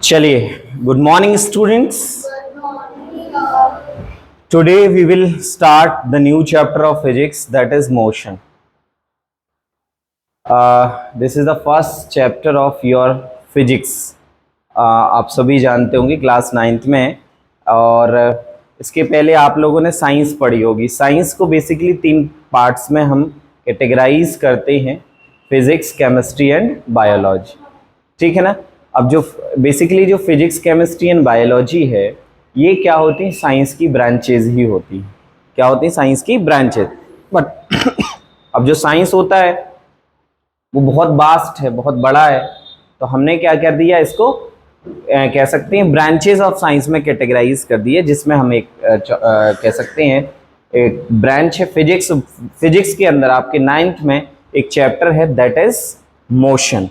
चलिए, good morning students. Today we will start the new chapter of physics, that is motion. This is the first chapter of your physics. आप सभी जानते होंगे class 9th में, और इसके पहले आप लोगों ने साइंस पढ़ी होगी। साइंस को बेसिकली 3 पार्ट्स में हम कैटेगराइज करते हैं, फिजिक्स, केमिस्ट्री एंड बायोलॉजी। ठीक है ना। अब जो बेसिकली जो फिजिक्स, केमिस्ट्री एंड बायोलॉजी है, ये क्या होती है? साइंस की ब्रांचेज ही होती हैं। क्या होती है? साइंस की ब्रांचेज। बट अब जो साइंस होता है वो बहुत वास्ट है, बहुत बड़ा है, तो हमने क्या कर दिया, इसको कह सकते हैं ब्रांचेज ऑफ साइंस में कैटेगराइज कर दिए, जिसमें हम एक कह सकते हैं एक ब्रांच है फिजिक्स। फिजिक्स के अंदर आपके 9th में एक चैप्टर है, दैट इज मोशन।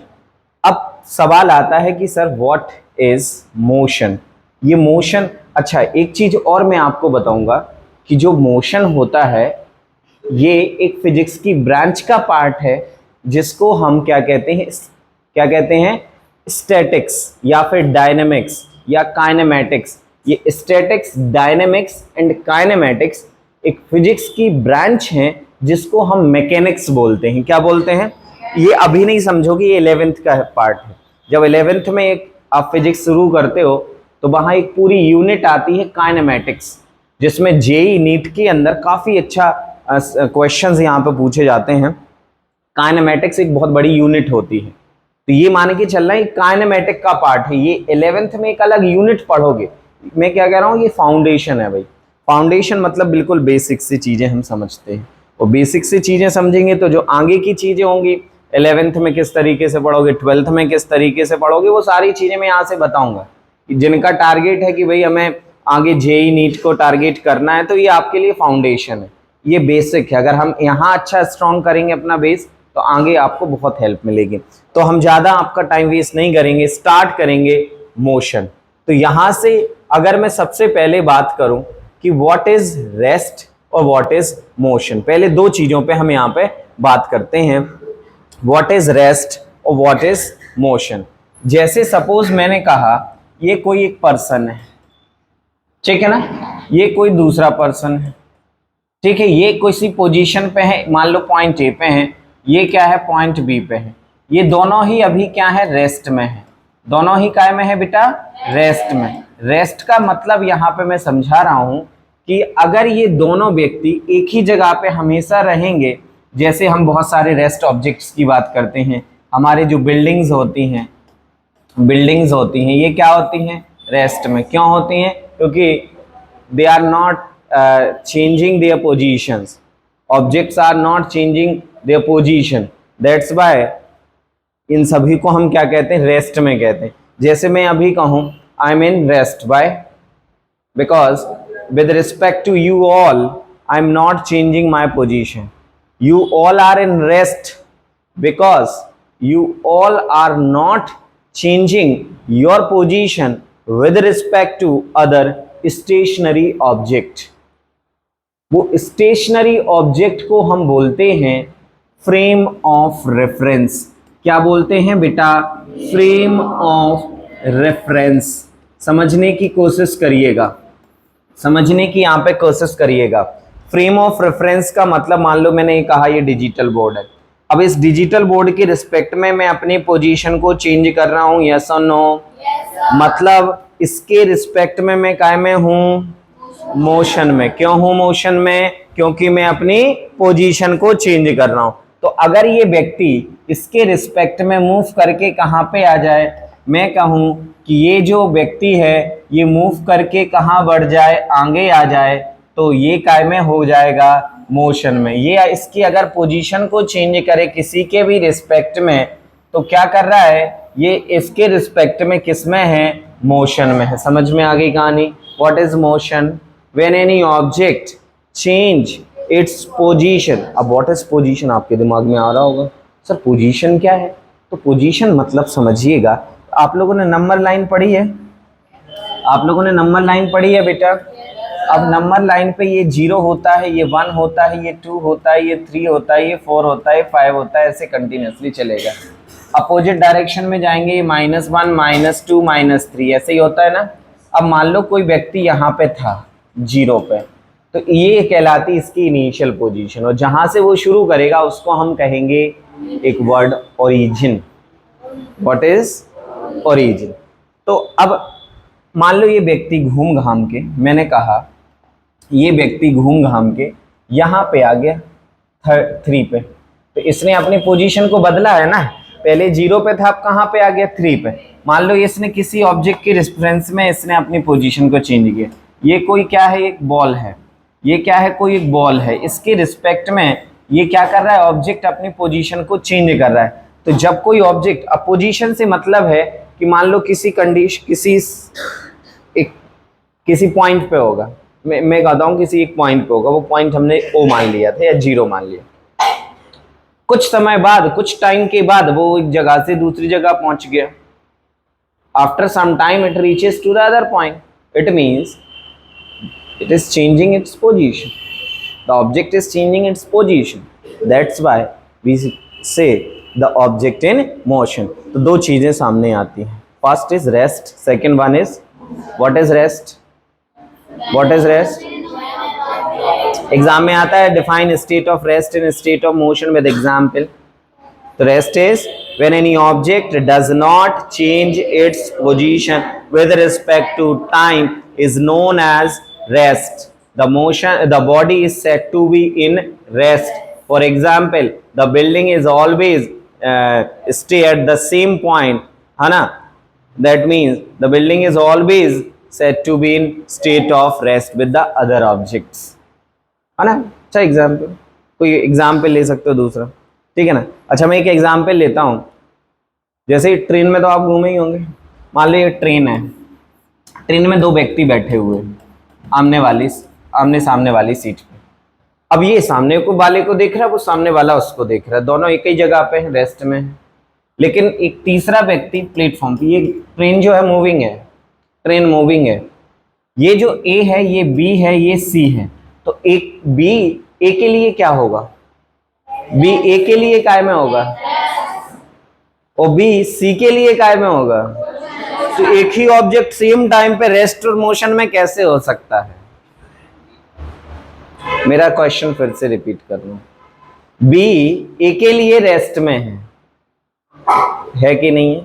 अब सवाल आता है कि सर व्हाट इज मोशन? ये मोशन, अच्छा एक चीज और मैं आपको बताऊंगा कि जो मोशन होता है ये एक फिजिक्स की ब्रांच का पार्ट है, जिसको हम क्या कहते हैं? स्टैटिक्स या फिर डायनेमिक्स या काइनेमेटिक्स। ये स्टैटिक्स, डायनेमिक्स एंड काइनेमेटिक्स एक फिजिक्स की ब्रांच है, जिसको हम मैकेनिक्स बोलते हैं। क्या बोलते हैं? ये अभी नहीं समझोगे, ये 11th का पार्ट है। जब 11th में एक आप फिजिक्स शुरू करते हो तो वहां एक पूरी यूनिट आती है काइनेमेटिक्स, जिसमें जेई नीट के अंदर काफी अच्छा क्वेश्चंस यहाँ पे पूछे जाते हैं। काइनेमेटिक्स एक बहुत बड़ी यूनिट होती है, तो ये मान के चलना है काइनेमेटिक का पार्ट है। ये 11th में एक अलग यूनिट पढ़ोगे। मैं क्या कह रहा हूँ, ये फाउंडेशन है भाई। फाउंडेशन मतलब बिल्कुल बेसिक सी चीजें हम समझते हैं, और बेसिक सी चीजें समझेंगे तो जो आगे की चीजें होंगी, 11th में किस तरीके से पढ़ोगे, 12th में किस तरीके से पढ़ोगे, वो सारी चीजें मैं यहाँ से बताऊंगा। जिनका टारगेट है कि भाई हमें आगे जेई नीट को टारगेट करना है, तो ये आपके लिए फाउंडेशन है, ये बेसिक है। अगर हम यहाँ अच्छा स्ट्रॉन्ग करेंगे अपना बेस, तो आगे आपको बहुत हेल्प मिलेगी। तो हम ज्यादा आपका टाइम वेस्ट नहीं करेंगे, स्टार्ट करेंगे मोशन। तो यहाँ से अगर मैं सबसे पहले बात करूं कि व्हाट इज रेस्ट और व्हाट इज मोशन, पहले 2 चीजों पे हम यहाँ पे बात करते हैं, व्हाट इज रेस्ट और व्हाट इज मोशन। जैसे सपोज मैंने कहा ये कोई एक पर्सन है, ठीक है ना, ये कोई दूसरा पर्सन है, ठीक है, ये किसी पोजीशन पे है, मान लो पॉइंट ए पे है, ये क्या है, पॉइंट बी पे है। ये दोनों ही अभी क्या है, रेस्ट में है। दोनों ही काय में है बेटा? रेस्ट में। रेस्ट का मतलब यहाँ पे मैं समझा रहा हूं कि अगर ये दोनों व्यक्ति एक ही जगह पे हमेशा रहेंगे, जैसे हम बहुत सारे रेस्ट ऑब्जेक्ट्स की बात करते हैं, हमारे जो बिल्डिंग्स होती हैं, ये क्या होती हैं? रेस्ट में। क्यों होती हैं? क्योंकि they are not changing their positions, objects are not changing their position, that's why इन सभी को हम क्या कहते हैं? रेस्ट में कहते हैं। जैसे मैं अभी कहूं I am in rest, by because with respect to you all I am not changing my position. You all are in rest because you all are not changing your position with respect to other stationary object। वो stationary object को हम बोलते हैं frame of reference. क्या बोलते हैं बेटा? Frame of reference. समझने की कोशिश करिएगा, समझने की यहाँ पे कोशिश करिएगा। फ्रेम ऑफ रेफरेंस का मतलब, मान लो मैंने कहा ये डिजिटल बोर्ड है, अब इस डिजिटल बोर्ड के रिस्पेक्ट में मैं अपनी पोजीशन को चेंज कर रहा हूं, यस और नो? मतलब इसके रिस्पेक्ट में मैं काय में हूं? मोशन में। क्यों हूं मोशन में? क्योंकि मैं अपनी पोजीशन को चेंज कर रहा हूं। तो अगर ये व्यक्ति इसके रिस्पेक्ट में मूव करके कहां पे आ जाए, मैं कहूं कि ये जो व्यक्ति है ये मूव करके कहां बढ़ जाए, आगे आ जाए, तो ये काय में हो जाएगा? मोशन में। ये इसकी अगर पोजीशन को चेंज करे किसी के भी रिस्पेक्ट में, तो क्या कर रहा है? ये इसके रिस्पेक्ट में किस में है? मोशन में है। समझ में आ गई कहानी? What is motion? When any object change its position. अब व्हाट इज पोजीशन आपके दिमाग में आ रहा होगा, सर पोजीशन क्या है? तो पोजीशन मतलब समझिएगा, आप लोगों ने नंबर लाइन पढ़ी है? आप लोगों ने नंबर लाइन पढ़ी है बेटा? अब नंबर लाइन पे ये 0 होता है, ये 1 होता है, ये 2 होता है, ये 3 होता है, ये 4 होता है, 5 होता है, ऐसे कंटिन्यूसली चलेगा। अपोजिट डायरेक्शन में जाएंगे, -1 -2 -3 ऐसे ही होता है ना। अब मान लो कोई व्यक्ति यहाँ पे था 0 पे, तो ये कहलाती इसकी इनिशियल पोजीशन, और जहां से वो शुरू करेगा उसको हम कहेंगे एक word origin. What is origin? तो अब मान लो ये व्यक्ति घूम घाम के, मैंने कहा ये व्यक्ति घूम घाम के यहाँ पे आ गया 3 पे, तो इसने अपनी पोजीशन को बदला है ना। पहले 0 पे था, अब कहाँ पे आ गया 3 पे। मान लो इसने किसी ऑब्जेक्ट के रेफरेंस में इसने अपनी पोजीशन को चेंज किया। ये कोई क्या है, एक बॉल है, ये क्या है, कोई एक बॉल है, इसके रिस्पेक्ट में ये क्या कर रहा है, ऑब्जेक्ट अपनी पोजीशन को चेंज कर रहा है। तो जब कोई ऑब्जेक्ट, अब पोजीशन से मतलब है कि मान लो किसी कंडीशन, किसी पॉइंट पे होगा, मैं कहता हूँ किसी एक पॉइंट पे होगा, वो पॉइंट हमने O मान लिया था या 0 मान लिया। कुछ समय बाद, कुछ टाइम के बाद वो एक जगह से दूसरी जगह पहुंच गया। After some time it reaches to the other point, it means it is changing its position. The object is changing its position. That's why we say the object in motion. तो दो चीजें सामने आती हैं. First is rest. Second one is, what is rest? What is rest? Exam में आता है define state of rest and state of motion with example. तो rest is when any object does not change its position with respect to time is known as rest. The motion, the body is said to be in rest. For example, the building is always stay at the same point, है ना? That means the building is always said to be in state of rest with the other objects, है ना? अच्छा example, कोई example ले सकते हो दूसरा, ठीक है ना? अच्छा मैं एक एग्जाम्पल लेता हूँ, जैसे ट्रेन में तो आप घूमे ही होंगे। मान लो ये ट्रेन है, ट्रेन में दो व्यक्ति बैठे हुए हैं आमने सामने वाली सीट पे। अब ये सामने को वाले को देख रहा है, वो सामने वाला उसको देख रहा है, दोनों एक ही जगह पे हैं, रेस्ट में है। लेकिन एक तीसरा व्यक्ति प्लेटफॉर्म पे, ये ट्रेन जो है मूविंग है, ट्रेन मूविंग है, ये जो ए है, ये बी है, ये सी है। तो एक बी ए के लिए क्या होगा, बी ए के लिए काय में होगा, और बी सी के लिए काय में होगा। तो एक ही ऑब्जेक्ट सेम टाइम पे रेस्ट और मोशन में कैसे हो सकता है? मेरा क्वेश्चन फिर से रिपीट कर लूं, बी ए के लिए रेस्ट में है कि नहीं है?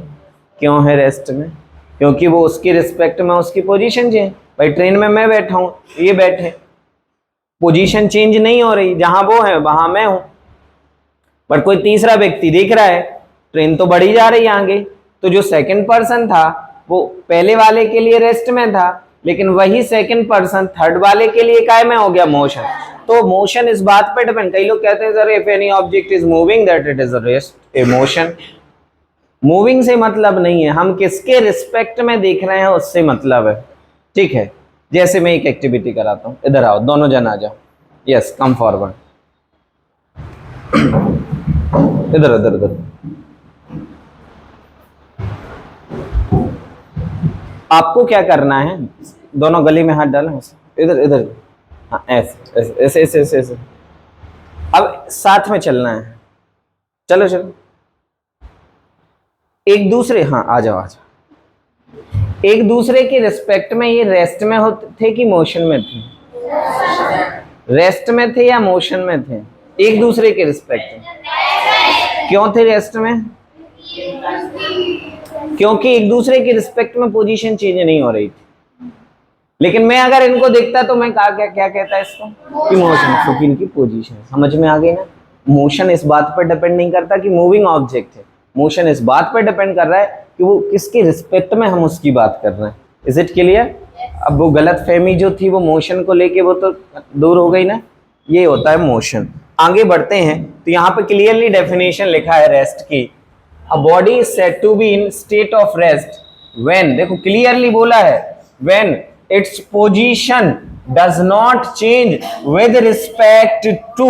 क्यों है रेस्ट में? क्योंकि वो उसकी रिस्पेक्ट में उसकी पोजीशन चेंज। भाई ट्रेन में मैं बैठा हूं, ये बैठे, पोजीशन चेंज नहीं हो रही, जहां वो है वहां मैं हूं। बट कोई तीसरा व्यक्ति देख रहा है ट्रेन तो बढ़ी जा रही है आगे, तो जो सेकंड पर्सन था वो पहले वाले के लिए रेस्ट में था, लेकिन वही सेकंड पर्सन थर्ड वाले के लिए काय में हो गया, मोशन। तो मोशन इस बात पे डिपेंड, कई लोग कहते हैं sir if any object is moving that it is a rest, A motion. Moving से मतलब नहीं है, हम किसके रिस्पेक्ट में देख रहे हैं उससे मतलब है, ठीक है। जैसे मैं एक एक्टिविटी कराता हूं, इधर आओ, दोनों जन आ जाओ, यस कम फॉरवर्ड, इधर इधर इधर। आपको क्या करना है, दोनों गली में हाथ डालें, इधर इधर, हाँ ऐसे ऐसे ऐसे ऐसे ऐसे। अब साथ में चलना है, चलो चलो एक दूसरे, हाँ आ जाओ आ जाओ। एक दूसरे के रिस्पेक्ट में ये रेस्ट में होते थे कि मोशन में थे? रेस्ट में थे या मोशन में थे? एक दूसरे के रिस्पेक्ट में। क्यों थे रेस्ट में? क्योंकि एक दूसरे के रिस्पेक्ट में पोजीशन चेंज नहीं हो रही थी। लेकिन मैं अगर इनको देखता तो मैं क्या क्या कहता है इसको कि मोशन, क्योंकि इनकी पोजीशन। समझ में आ गई ना? मोशन इस बात पर डिपेंड नहीं करता कि मूविंग ऑब्जेक्ट है, मोशन इस बात पर डिपेंड कर रहा है कि वो किसके रिस्पेक्ट में हम उसकी बात कर रहे हैं। Is it clear? अब वो गलत फहमी जो थी वो मोशन को लेके वो तो दूर हो गई ना, ये होता है मोशन। आगे बढ़ते हैं तो यहाँ पे क्लियरली डेफिनेशन लिखा है रेस्ट की। A body is said to be in state of rest when, देखो क्लियरली बोला है, when its position does not change with respect to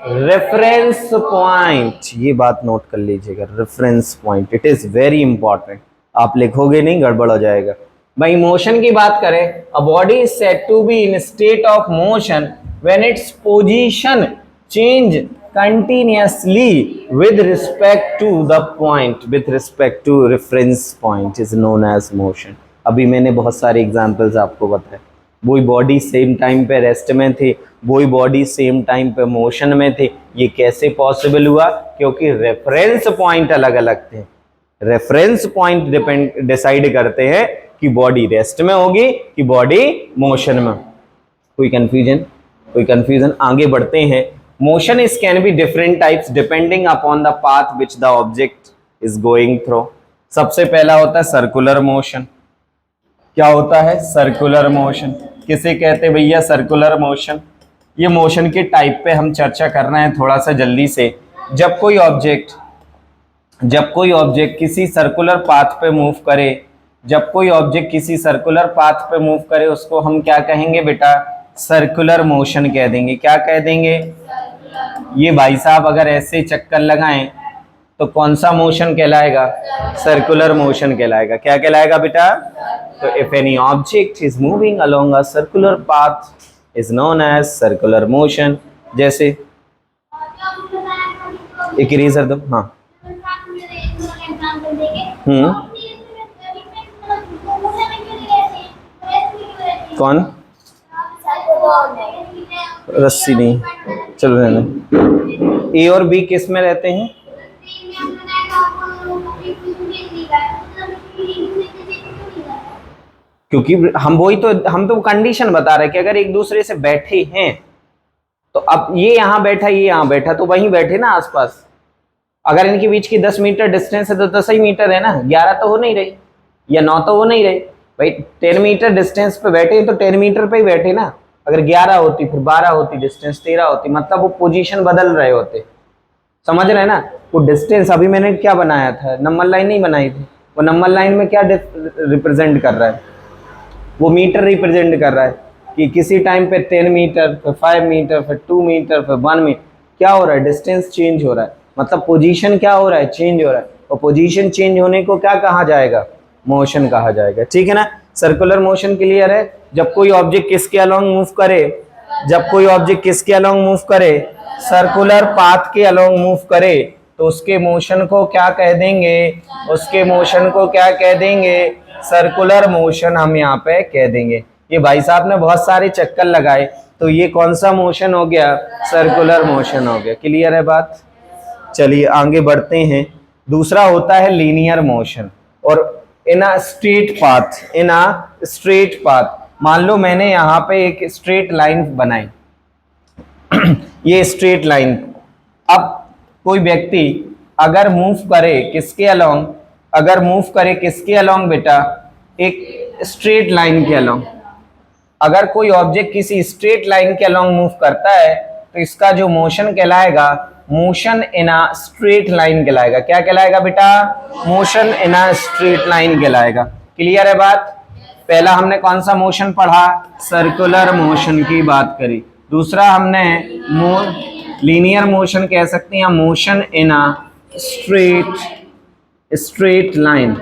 reference point. ये बात नोट कर लीजिएगा, reference point, it is very important. आप लिखोगे नहीं गड़बड़ हो जाएगा। भाई मोशन की बात करें, a body is said to be in state of motion when its position change continuously with respect to the point, with respect to reference point is known as motion. अभी मैंने बहुत सारे एग्जांपल्स आपको बताए, वही बॉडी सेम टाइम पे rest में थी, वही बॉडी सेम टाइम पे मोशन में थे। ये कैसे पॉसिबल हुआ? क्योंकि रेफरेंस पॉइंट अलग अलग थे। रेफरेंस पॉइंट डिसाइड करते हैं कि बॉडी रेस्ट में होगी कि बॉडी मोशन में। कोई कंफ्यूजन? कोई कंफ्यूजन? आगे बढ़ते हैं। Motion is can be different types depending upon the path which the object is going through. सबसे पहला होता है सर्कुलर मोशन। क्या होता है? Circular motion. किसे कहते हैं भैया? Circular motion. ये मोशन के टाइप पे हम चर्चा कर रहे हैं थोड़ा सा जल्दी से। जब कोई ऑब्जेक्ट किसी सर्कुलर पाथ पे मूव करे, जब कोई ऑब्जेक्ट किसी सर्कुलर पाथ पे मूव करे, उसको हम क्या कहेंगे बेटा? सर्कुलर मोशन कह देंगे। क्या कह देंगे? ये भाई साहब अगर ऐसे चक्कर लगाएं तो कौन सा मोशन कहलाएगा? सर्कुलर मोशन कहलाएगा। क्या कहलाएगा बेटा? तो if any object is moving along a circular path is known as circular motion. जैसे एक इरेजर दो। हाँ, कौन? रस्सी नहीं, चलो रहने। ए और बी किस में रहते हैं? क्योंकि हम तो कंडीशन बता रहे कि अगर एक दूसरे से बैठे हैं तो अब ये यहाँ बैठा, ये यहाँ बैठा, तो वहीं बैठे ना आसपास। अगर इनके बीच की 10 मीटर डिस्टेंस है तो 10 ही मीटर है ना, 11 तो हो नहीं रही या 9 तो हो नहीं रही भाई। 10 मीटर डिस्टेंस पे बैठे तो 10 मीटर पे ही बैठे ना। अगर 11 होती फिर 12 होती, डिस्टेंस 13 होती, मतलब वो पोजीशन बदल रहे होते। समझ रहे हैं ना? वो डिस्टेंस अभी मैंने क्या बनाया था? नंबर लाइन नहीं बनाई थी। वो नंबर लाइन में क्या रिप्रेजेंट कर रहा है? वो मीटर रिप्रेजेंट कर रहा है कि किसी टाइम पे 10 मीटर, फिर 5 मीटर, फिर 2 मीटर, फिर 1 मीटर। क्या हो रहा है? डिस्टेंस चेंज हो रहा है, मतलब पोजीशन क्या हो रहा है? चेंज हो रहा है। और पोजीशन चेंज होने को क्या कहा जाएगा? मोशन कहा जाएगा। ठीक है ना? सर्कुलर मोशन क्लियर है? जब कोई ऑब्जेक्ट किसके अलोंग मूव करे, जब कोई ऑब्जेक्ट किसके अलोंग मूव करे? सर्कुलर पाथ के अलोंग मूव करे, तो उसके मोशन को क्या कह देंगे? उसके मोशन को क्या कह देंगे? सर्कुलर मोशन हम यहाँ पे कह देंगे। ये भाई साहब ने बहुत सारे चक्कर लगाए, तो ये कौन सा मोशन हो गया? सर्कुलर मोशन हो गया। क्लियर है बात? चलिए आगे बढ़ते हैं। दूसरा होता है लीनियर मोशन। और in a straight path, in a straight path, मान लो मैंने यहाँ पे एक स्ट्रेट लाइन बनाई ये स्ट्रेट लाइन। अब कोई व्यक्ति अगर मूव करे किसके अलोंग? अगर मूव करे किसके अलोंग बेटा? एक स्ट्रेट लाइन के अलोंग। अगर कोई ऑब्जेक्ट किसी स्ट्रेट लाइन के अलोंग मूव करता है तो इसका जो मोशन कहलाएगा, motion in a straight line कहलाएगा। क्या कहलाएगा बेटा? Motion in a straight line कहलाएगा। क्लियर है बात? पहला हमने कौन सा मोशन पढ़ा? सर्कुलर मोशन की बात करी। दूसरा हमने लीनियर मोशन कह सकते हैं, motion in a straight line,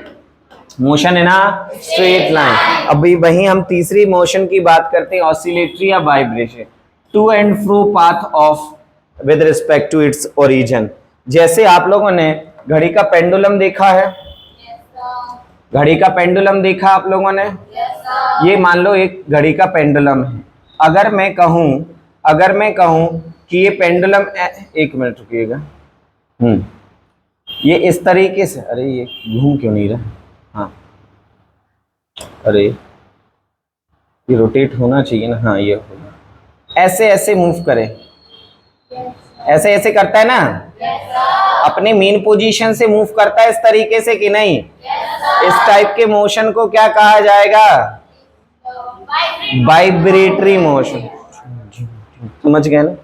motion in a straight line. अभी वहीं हम तीसरी मोशन की बात करते हैं, ऑसिलेटरी या vibration. To and fro path of with respect to its origin. जैसे आप लोगों ने घड़ी का पेंडुलम देखा है? घड़ी का पेंडुलम देखा आप लोगों ने? ये मान लो एक घड़ी का पेंडुलम है। अगर मैं कहूं कि ये पेंडुलम, एक मिनट रुकिएगा, ये इस तरीके से, अरे ये घूम क्यों नहीं रहा? हाँ, अरे ये रोटेट होना चाहिए ना। हाँ, ये होगा। ऐसे ऐसे मूव करे, ऐसे ऐसे करता है ना, अपने मेन पोजीशन से मूव करता है इस तरीके से कि नहीं? इस टाइप के मोशन को क्या कहा जाएगा? Vibratory motion. समझ गए ना?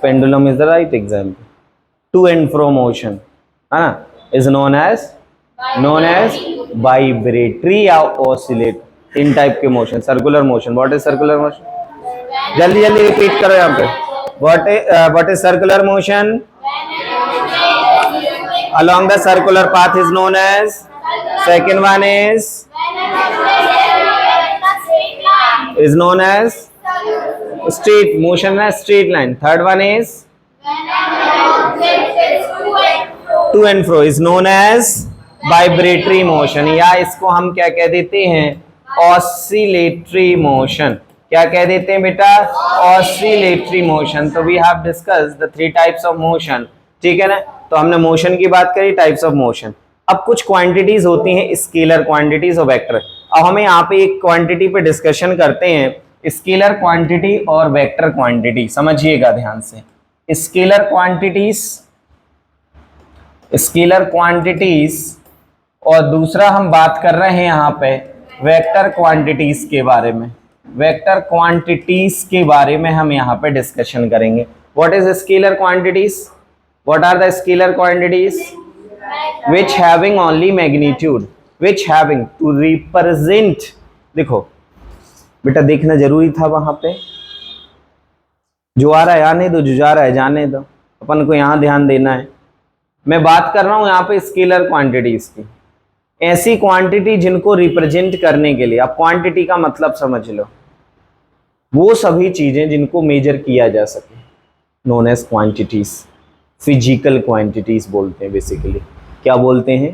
Pendulum is the right example. To and fro motion है ना, इज नोन एज वाइब्रेटरी या ऑसिलेट। इन टाइप के motion, circular motion. What is circular motion? जल्दी जल्दी रिपीट करो यहाँ पे। What is circular motion? Along the circular path is known as. Second one is known as straight motion, as straight line. Third one is to and fro is known as vibratory motion, या इसको हम क्या कह देते हैं, oscillatory motion. क्या कह देते हैं बेटा, ऑसिलेटरी मोशन। तो we have discussed the 3 types of motion, ठीक है ना। तो हमने मोशन की बात करी, टाइप्स ऑफ मोशन। अब कुछ क्वांटिटीज होती हैं स्केलर क्वांटिटीज और वेक्टर। अब हमें यहाँ पे एक क्वांटिटी पे डिस्कशन करते हैं, स्केलर क्वांटिटी और वेक्टर क्वांटिटी। समझिएगा ध्यान से, स्केलर क्वांटिटीज और दूसरा हम बात कर रहे हैं यहाँ पे वेक्टर क्वांटिटीज के बारे में। वेक्टर क्वांटिटीज के बारे में हम यहाँ पे डिस्कशन करेंगे। What is scalar quantities? What are the scalar quantities? which having only magnitude, which having to represent। देखो बेटा, देखना जरूरी था वहां पे। जो आ रहा है आने दो, जो जा रहा है जाने दो, अपन को यहाँ ध्यान देना है। मैं बात कर रहा हूं यहाँ पे स्केलर क्वांटिटीज की, ऐसी क्वांटिटी जिनको रिप्रेजेंट करने के लिए, आप क्वांटिटी का मतलब समझ लो, वो सभी चीजें जिनको मेजर किया जा सके, known as quantities. Physical quantities बोलते हैं बेसिकली। क्या बोलते हैं?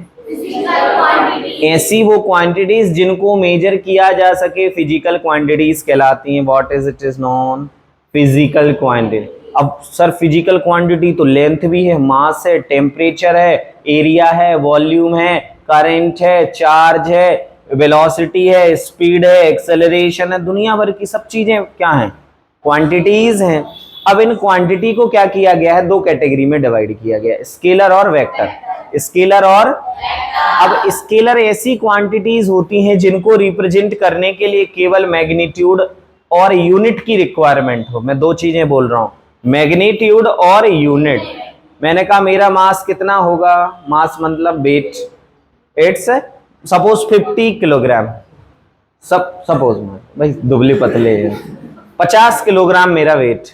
ऐसी वो क्वांटिटीज जिनको मेजर किया जा सके, फिजिकल क्वांटिटीज कहलाती हैं। What is it is non? Physical quantity. अब सर फिजिकल क्वांटिटी तो लेंथ भी है, मास है, टेम्परेचर है, एरिया है, वॉल्यूम है, करंट है, चार्ज है, वेलोसिटी है, स्पीड है, एक्सेलरेशन है, दुनिया भर की सब चीजें क्या हैं? क्वांटिटीज हैं। अब इन क्वांटिटी को क्या किया गया है? 2 कैटेगरी में डिवाइड किया गया है, स्केलर और वेक्टर। स्केलर और अब स्केलर ऐसी क्वांटिटीज होती हैं जिनको रिप्रेजेंट करने के लिए केवल मैग्नीट्यूड और यूनिट की रिक्वायरमेंट हो। मैं 2 चीजें बोल रहा हूं, मैग्नीट्यूड और यूनिट। मैंने कहा मेरा मास कितना होगा? मास मतलब weight. It's suppose 50 kilogram. Suppose भाई दुबले पतले 50 किलोग्राम मेरा वेट।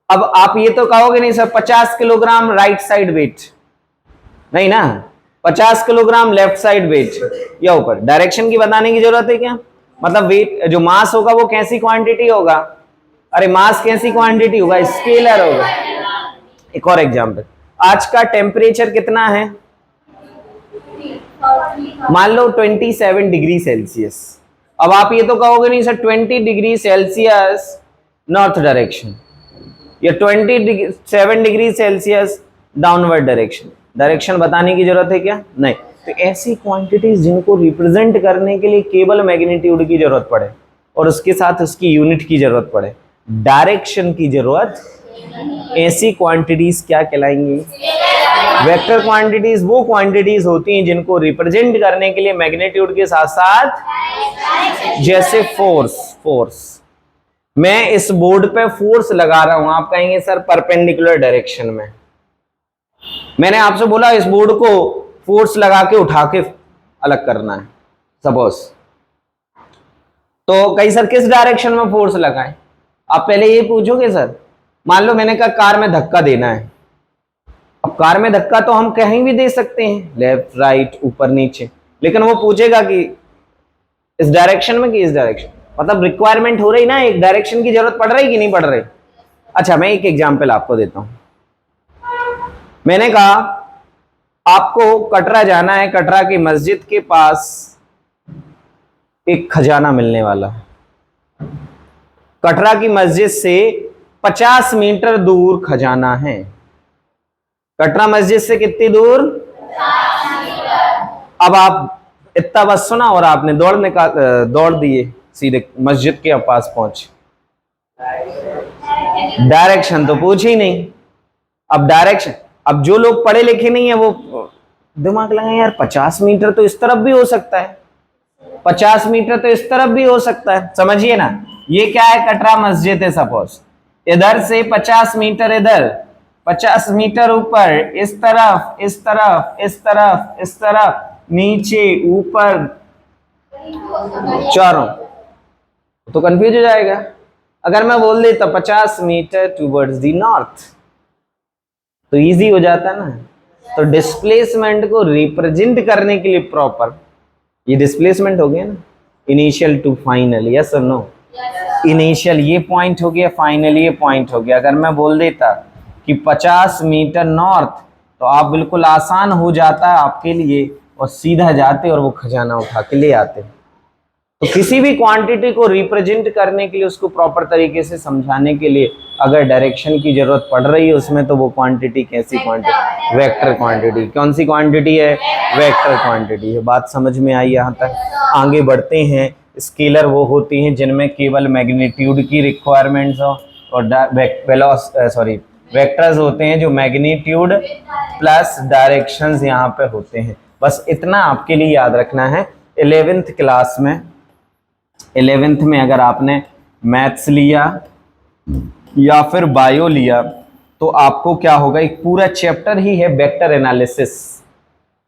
अब आप ये तो कहोगे नहीं sir 50 kilogram right side weight, नहीं ना, 50 किलोग्राम लेफ्ट साइड वेट या ऊपर। डायरेक्शन की बताने की जरूरत है क्या? मतलब वेट जो मास होगा वो कैसी क्वांटिटी होगा? अरे मास कैसी क्वांटिटी होगा? स्केलर होगा। एक और एग्जांपल, आज का टेम्परेचर कितना है? मान लो 27 डिग्री सेल्सियस। अब आप ये तो कहोगे नहीं sir 20 degree Celsius north direction या 27 degree Celsius downward direction. Direction बताने की जरूरत है क्या? नहीं। तो ऐसी क्वांटिटीज जिनको रिप्रेजेंट करने के लिए केवल मैग्नीट्यूड की जरूरत पड़े और उसके साथ उसकी यूनिट की जरूरत पड़े, डायरेक्शन की जरूरत, ऐसी क्वांटिटीज क्या कहलाएंगी? Vector quantities. वो क्वांटिटीज होती हैं जिनको रिप्रेजेंट करने के लिए मैग्नीट्यूड के साथ साथ, जैसे फोर्स। मैं इस बोर्ड पे फोर्स लगा रहा हूं, आप कहेंगे सर परपेंडिकुलर डायरेक्शन में। मैंने आपसे बोला इस बोर्ड को फोर्स लगा के उठा के अलग करना है सपोज, तो कहीं सर किस डायरेक्शन में फोर्स लगाएं? आप पहले ये पूछोगे सर, मान लो मैंने कहा कार में धक्का देना है। अब कार में धक्का तो हम कहीं भी दे सकते हैं, लेफ्ट राइट ऊपर नीचे, लेकिन वो पूछेगा कि इस डायरेक्शन में कि इस डायरेक्शन। मतलब रिक्वायरमेंट हो रही ना, एक डायरेक्शन की जरूरत पड़ रही कि नहीं पड़ रही? अच्छा मैं एक एग्जांपल आपको देता हूं। मैंने कहा आपको कटरा जाना है, कटरा की मस्जिद के पास एक खजाना मिलने वाला है। कटरा की मस्जिद से 50 मीटर दूर खजाना है। कटरा मस्जिद से कितनी दूर? 50 मीटर। अब आप इतना बस सुना और आपने दौड़ दिए सीधे मस्जिद के पास पहुंचे। डायरेक्शन तो पूछ ही नहीं। अब डायरेक्शन, अब जो लोग पढ़े लिखे नहीं है वो दिमाग लगाए यार 50 मीटर तो इस तरफ भी हो सकता है, 50 मीटर तो इस तरफ भी हो सकता है। समझिए ना, ये क्या है? कटरा मस्जिद है सपोज, इधर से 50 मीटर इधर, 50 मीटर ऊपर, इस तरफ, इस तरफ, इस तरफ, इस तरफ, नीचे, ऊपर, चारों, तो कंफ्यूज हो जाएगा। अगर मैं बोल देता 50 मीटर टूवर्ड्स द नॉर्थ तो इजी हो जाता ना। तो डिस्प्लेसमेंट को रिप्रेजेंट करने के लिए प्रॉपर, ये डिस्प्लेसमेंट हो गया ना, इनिशियल टू फाइनल, यस और नो? इनिशियल ये पॉइंट हो गया, फाइनल ये पॉइंट हो गया। अगर मैं बोल देता कि 50 मीटर नॉर्थ तो आप बिल्कुल आसान हो जाता है आपके लिए और सीधा जाते और वो खजाना उठा के ले आते। तो किसी भी क्वांटिटी को रिप्रेजेंट करने के लिए, उसको प्रॉपर तरीके से समझाने के लिए अगर डायरेक्शन की जरूरत पड़ रही है उसमें, तो वो क्वांटिटी कैसी क्वांटिटी? Vector quantity. कौन सी क्वांटिटी है? वेक्टर क्वांटिटी है। बात समझ में आई यहाँ तक? आगे बढ़ते हैं। स्केलर वो होती हैं जिनमें केवल मैग्नीट्यूड की रिक्वायरमेंट्स हो, और वेक्टर्स होते हैं जो मैग्नीट्यूड प्लस डायरेक्शंस यहाँ पे होते हैं। बस इतना आपके लिए याद रखना है। 11th क्लास में, 11th में अगर आपने मैथ्स लिया या फिर बायो लिया तो आपको क्या होगा, एक पूरा चैप्टर ही है वेक्टर एनालिसिस,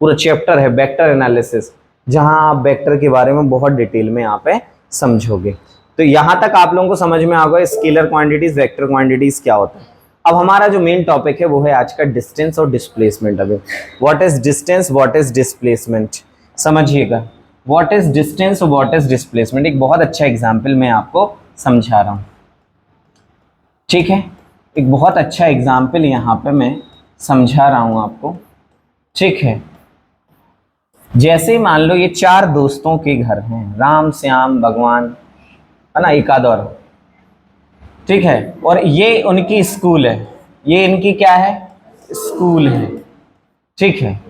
पूरा चैप्टर है वेक्टर एनालिसिस, जहां आप वेक्टर के बारे में बहुत डिटेल में यहाँ पे समझोगे। तो यहां तक आप लोगों को समझ में आ गया स्केलर क्वांटिटीज, वेक्टर क्वांटिटीज क्या होता है। अब हमारा जो मेन टॉपिक है वो है आज का डिस्टेंस और डिस्प्लेसमेंट। अभी what is distance, what is displacement, समझिएगा। व्हाट इज डिस्टेंस और व्हाट इज डिस्प्लेसमेंट, एक बहुत अच्छा एग्जाम्पल मैं आपको समझा रहा हूं, ठीक है। एक बहुत अच्छा एग्जाम्पल यहाँ पे मैं समझा रहा हूं आपको, ठीक है। जैसे मान लो ये 4 दोस्तों के घर हैं, राम श्याम भगवान, है ना, एक आध और, ठीक है। और ये उनकी स्कूल है, ये इनकी क्या है? स्कूल है, ठीक है।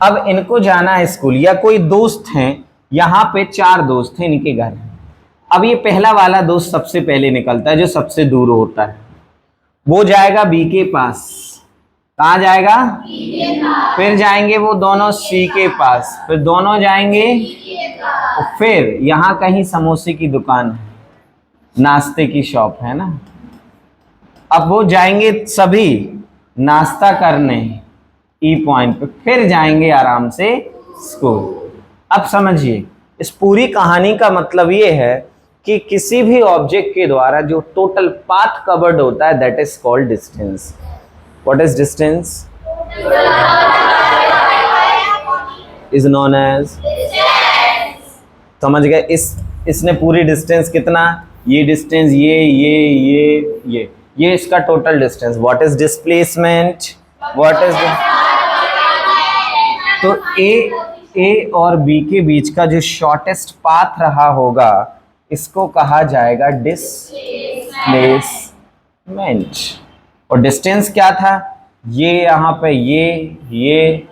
अब इनको जाना है स्कूल, या कोई दोस्त हैं, यहाँ पे 4 दोस्त हैं, इनके घर हैं। अब ये पहला वाला दोस्त सबसे पहले निकलता है, जो सबसे दूर होता है, वो जाएगा बी के पास। कहाँ जाएगा? फिर जाएंगे वो दोनों सी के पास, फिर दोनों जाएंगे, फिर यहाँ कहीं समोसे की दुकान है, नाश्ते की शॉप है ना, अब वो जाएंगे सभी नाश्ता करने ई पॉइंट पे, फिर जाएंगे आराम से स्कूल। अब समझिए, इस पूरी कहानी का मतलब ये है कि किसी भी ऑब्जेक्ट के द्वारा जो टोटल पाथ कवर्ड होता है that is called distance. What is distance? Is known as, समझ गए? इसने पूरी डिस्टेंस कितना, ये डिस्टेंस, ये इसका total distance. What is displacement? What is, तो ए और बी के बीच का जो शॉर्टेस्ट पाथ रहा होगा इसको कहा जाएगा डिस्प्लेसमेंट। और डिस्टेंस क्या था? ये यहाँ पे ये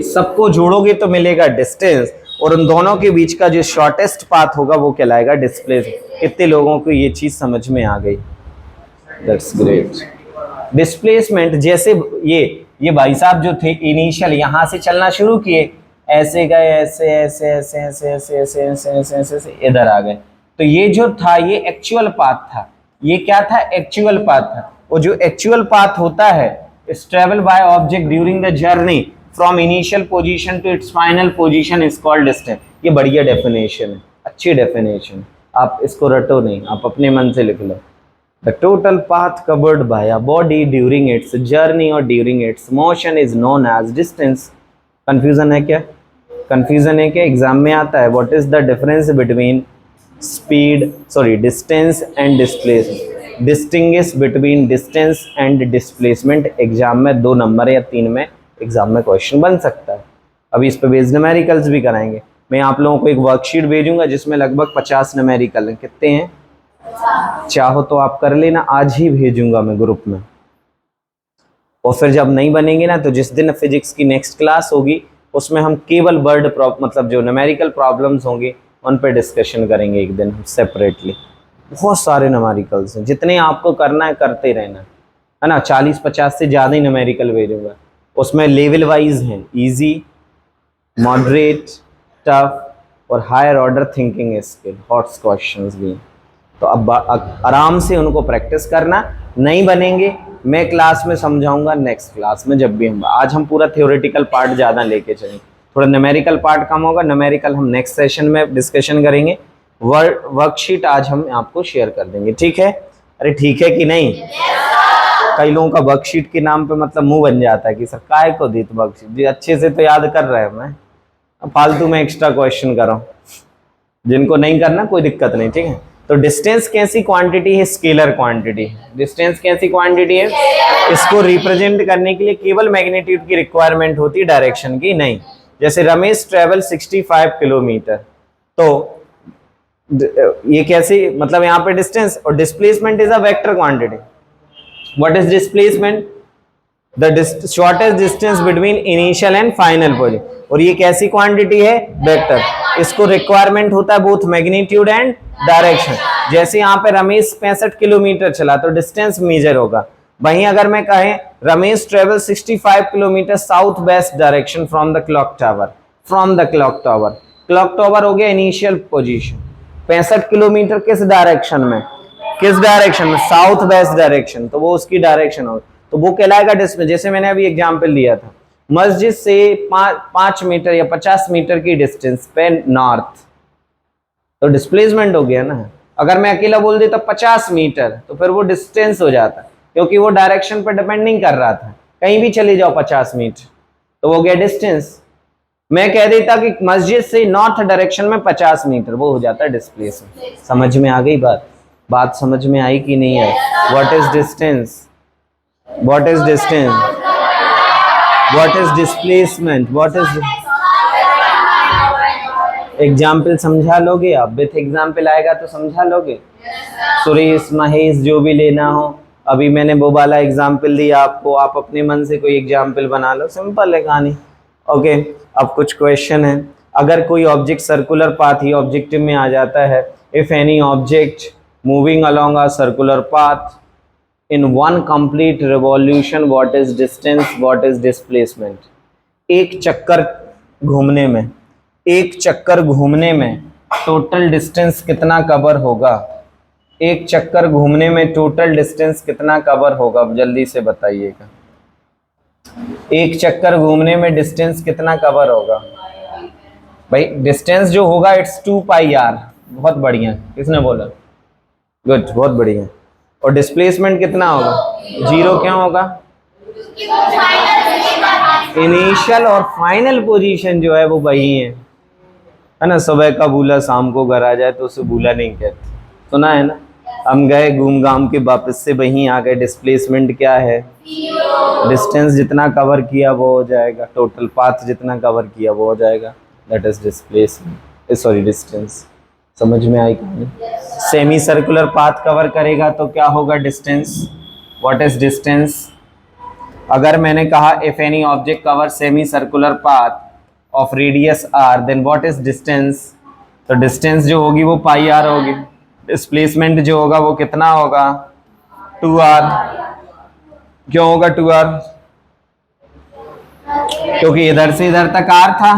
सबको जोड़ोगे तो मिलेगा डिस्टेंस, और उन दोनों के बीच का जो शॉर्टेस्ट पाथ होगा वो कहलाएगा डिस्प्लेसमेंट। कितने लोगों को ये चीज समझ में आ गई? That's great. डिस्प्लेसमेंट, जैसे ये भाई साहब जो थे इनिशियल यहाँ से चलना शुरू किए, ऐसे गए, ऐसे इधर आ गए, तो ये जो था ये एक्चुअल पाथ था। ये क्या था? एक्चुअल पाथ था। वो जो एक्चुअल पाथ होता है is travel by object during the journey from initial position to its final position is called distance. ये बढ़िया डेफिनेशन है, अच्छी डेफिनेशन, आप इसको रटो नहीं, आप अपने मन से लिख लो। The total path covered by a body during its journey or during its motion is known as distance. Confusion है क्या? Confusion है क्या? एग्जाम में आता है। What is the difference between speed, sorry, distance and displacement? Distinguish between distance and displacement exam में 2 number या 3 में एग्जाम में क्वेश्चन बन सकता है। अभी इस पे बेस्ड न्यूमेरिकल्स भी कराएंगे। मैं आप लोगों को एक वर्कशीट भेजूंगा जिसमें लगभग 50 न्यूमेरिकल हैं। कितने हैं? चाहो तो आप कर लेना, आज ही भेजूंगा मैं ग्रुप में। और फिर जब नहीं बनेंगे ना, तो जिस दिन फिजिक्स की नेक्स्ट क्लास होगी उसमें हम केवल वर्ड मतलब जो न्यूमेरिकल प्रॉब्लम्स होंगे उन पर डिस्कशन करेंगे एक दिन सेपरेटली। बहुत सारे न्यूमेरिकल्स हैं, जितने आपको करना है करते रहना, है ना। 40-50 से ज़्यादा ही न्यूमेरिकल भेजूंगा। उसमें लेवल वाइज हैं, इजी, मॉडरेट, टफ और higher order thinking skill, hot questions भी हैं। तो अब आराम से उनको प्रैक्टिस करना। नहीं बनेंगे मैं क्लास में समझाऊंगा, नेक्स्ट क्लास में जब भी हम, आज हम पूरा थ्योरेटिकल पार्ट ज़्यादा लेके चलेंगे, थोड़ा न्यूमेरिकल पार्ट कम होगा। न्यूमेरिकल हम नेक्स्ट सेशन में डिस्कशन करेंगे। वर्कशीट आज हम आपको शेयर कर देंगे, ठीक है? अरे ठीक है कि नहीं? कई लोगों का वर्कशीट के नाम पे मतलब मुंह बन जाता है कि सर काय को दी तो वर्कशीट, अच्छे से तो याद कर रहे हैं, मैं फालतू में एक्स्ट्रा क्वेश्चन कर रहा हूँ। जिनको नहीं करना कोई दिक्कत नहीं, ठीक है? तो डिस्टेंस कैसी क्वांटिटी है? Scalar quantity. डिस्टेंस कैसी क्वांटिटी है? इसको रिप्रेजेंट करने के लिए केवल मैग्नीट्यूड की रिक्वायरमेंट होती है, डायरेक्शन की नहीं। जैसे रमेश ट्रेवल 65 किलोमीटर, तो ये कैसी, मतलब यहाँ पे डिस्टेंस, और displacement is a vector quantity. What is displacement? The shortest distance between initial and final position. और ये कैसी क्वांटिटी है? वेक्टर। इसको रिक्वायरमेंट होता है बोथ मैग्नीट्यूड एंड डायरेक्शन। जैसे यहाँ पे रमेश 65 किलोमीटर चला तो डिस्टेंस मेजर होगा। वहीं अगर मैं कहें Ramesh travel 65 kilometre south west direction from the clock tower, from the clock tower. Clock tower हो गया इनिशियल पोजीशन। 65 किलोमीटर किस डायरेक्शन में? किस डायरेक्शन में? साउथ वेस्ट डायरेक्शन, तो वो उसकी डायरेक्शन होगी, तो वो कहलाएगा डिस्टेंस। जैसे मैंने अभी एग्जांपल दिया था, मस्जिद से 5 मीटर या 50 मीटर की डिस्टेंस पे नॉर्थ, तो डिस्प्लेसमेंट हो गया ना। अगर मैं अकेला बोल देता 50 मीटर तो फिर वो डिस्टेंस हो जाता, क्योंकि वो डायरेक्शन पर डिपेंड नहीं कर रहा था, कहीं भी चले जाओ 50 मीटर तो वो हो गया डिस्टेंस। मैं कह देता कि मस्जिद से नॉर्थ डायरेक्शन में 50 मीटर, वो हो जाता है डिस्प्लेसमेंट। समझ में आ गई बात समझ में आई कि नहीं आई? What is distance? What is distance? What is displacement? What is example समझा लोगे आप? विथ एग्जाम्पल आएगा तो समझा लोगे। सुरेश, महेश, जो भी लेना हो, अभी मैंने वो वाला एग्जाम्पल दिया आपको, आप अपने मन से कोई एग्जाम्पल बना लो, सिंपल है कहानी। ओके, अब कुछ क्वेश्चन है। अगर कोई ऑब्जेक्ट सर्कुलर पाथ ही ऑब्जेक्टिव में आ जाता है, if any object moving along a circular path in one complete revolution, what is distance, what is displacement? एक चक्कर घूमने में, एक चक्कर घूमने में टोटल डिस्टेंस कितना कवर होगा? एक चक्कर घूमने में टोटल डिस्टेंस कितना कवर होगा? जल्दी से बताइएगा। एक चक्कर घूमने में डिस्टेंस कितना कवर होगा? भाई डिस्टेंस जो होगा इट्स 2 पाई आर। बहुत बढ़िया, किसने बोला? गुड, बहुत बढ़िया। और डिस्प्लेसमेंट कितना होगा? 0 क्यों होगा? इनिशियल और फाइनल पोजीशन जो है वो वही है ना। सुबह का भूला शाम को घर आ जाए तो उसे भूला नहीं कहते, सुना है ना। हम गए घूम घाम के वापस से वहीं आ गए, डिस्प्लेसमेंट क्या है? डिस्टेंस जितना कवर किया वो हो जाएगा, टोटल पाथ जितना कवर किया वो हो जाएगा, that is displacement, sorry distance. समझ में आई कहानी? सेमी सर्कुलर पाथ कवर करेगा तो क्या होगा? डिस्टेंस। What is distance? अगर मैंने कहा if any object cover semi circular path of radius r, then what is distance? तो डिस्टेंस जो होगी वो पाई r होगी। डिस्प्लेसमेंट जो होगा वो कितना होगा? 2r। क्यों होगा 2r? क्योंकि इधर से इधर तक r था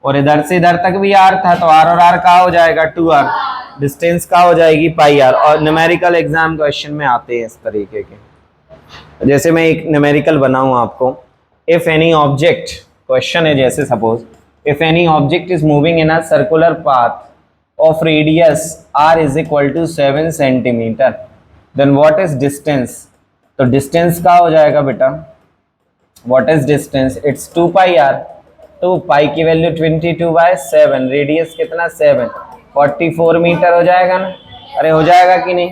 और इधर से इधर तक भी r था, तो r और r का हो जाएगा 2r। डिस्टेंस का हो जाएगी पाई r। और न्यूमेरिकल एग्जाम क्वेश्चन में आते हैं इस तरीके के। जैसे मैं एक न्यूमेरिकल बनाऊं आपको, इफ एनी ऑब्जेक्ट, क्वेश्चन है जैसे suppose if any object is moving in a circular path of radius r is equal to 7 centimetre, then what is distance? तो डिस्टेंस का हो जाएगा बेटा, what is distance? It's 2 pi r। तो पाई की value 22/7, radius कितना? 7, 44 मीटर हो जाएगा ना। अरे हो जाएगा कि नहीं?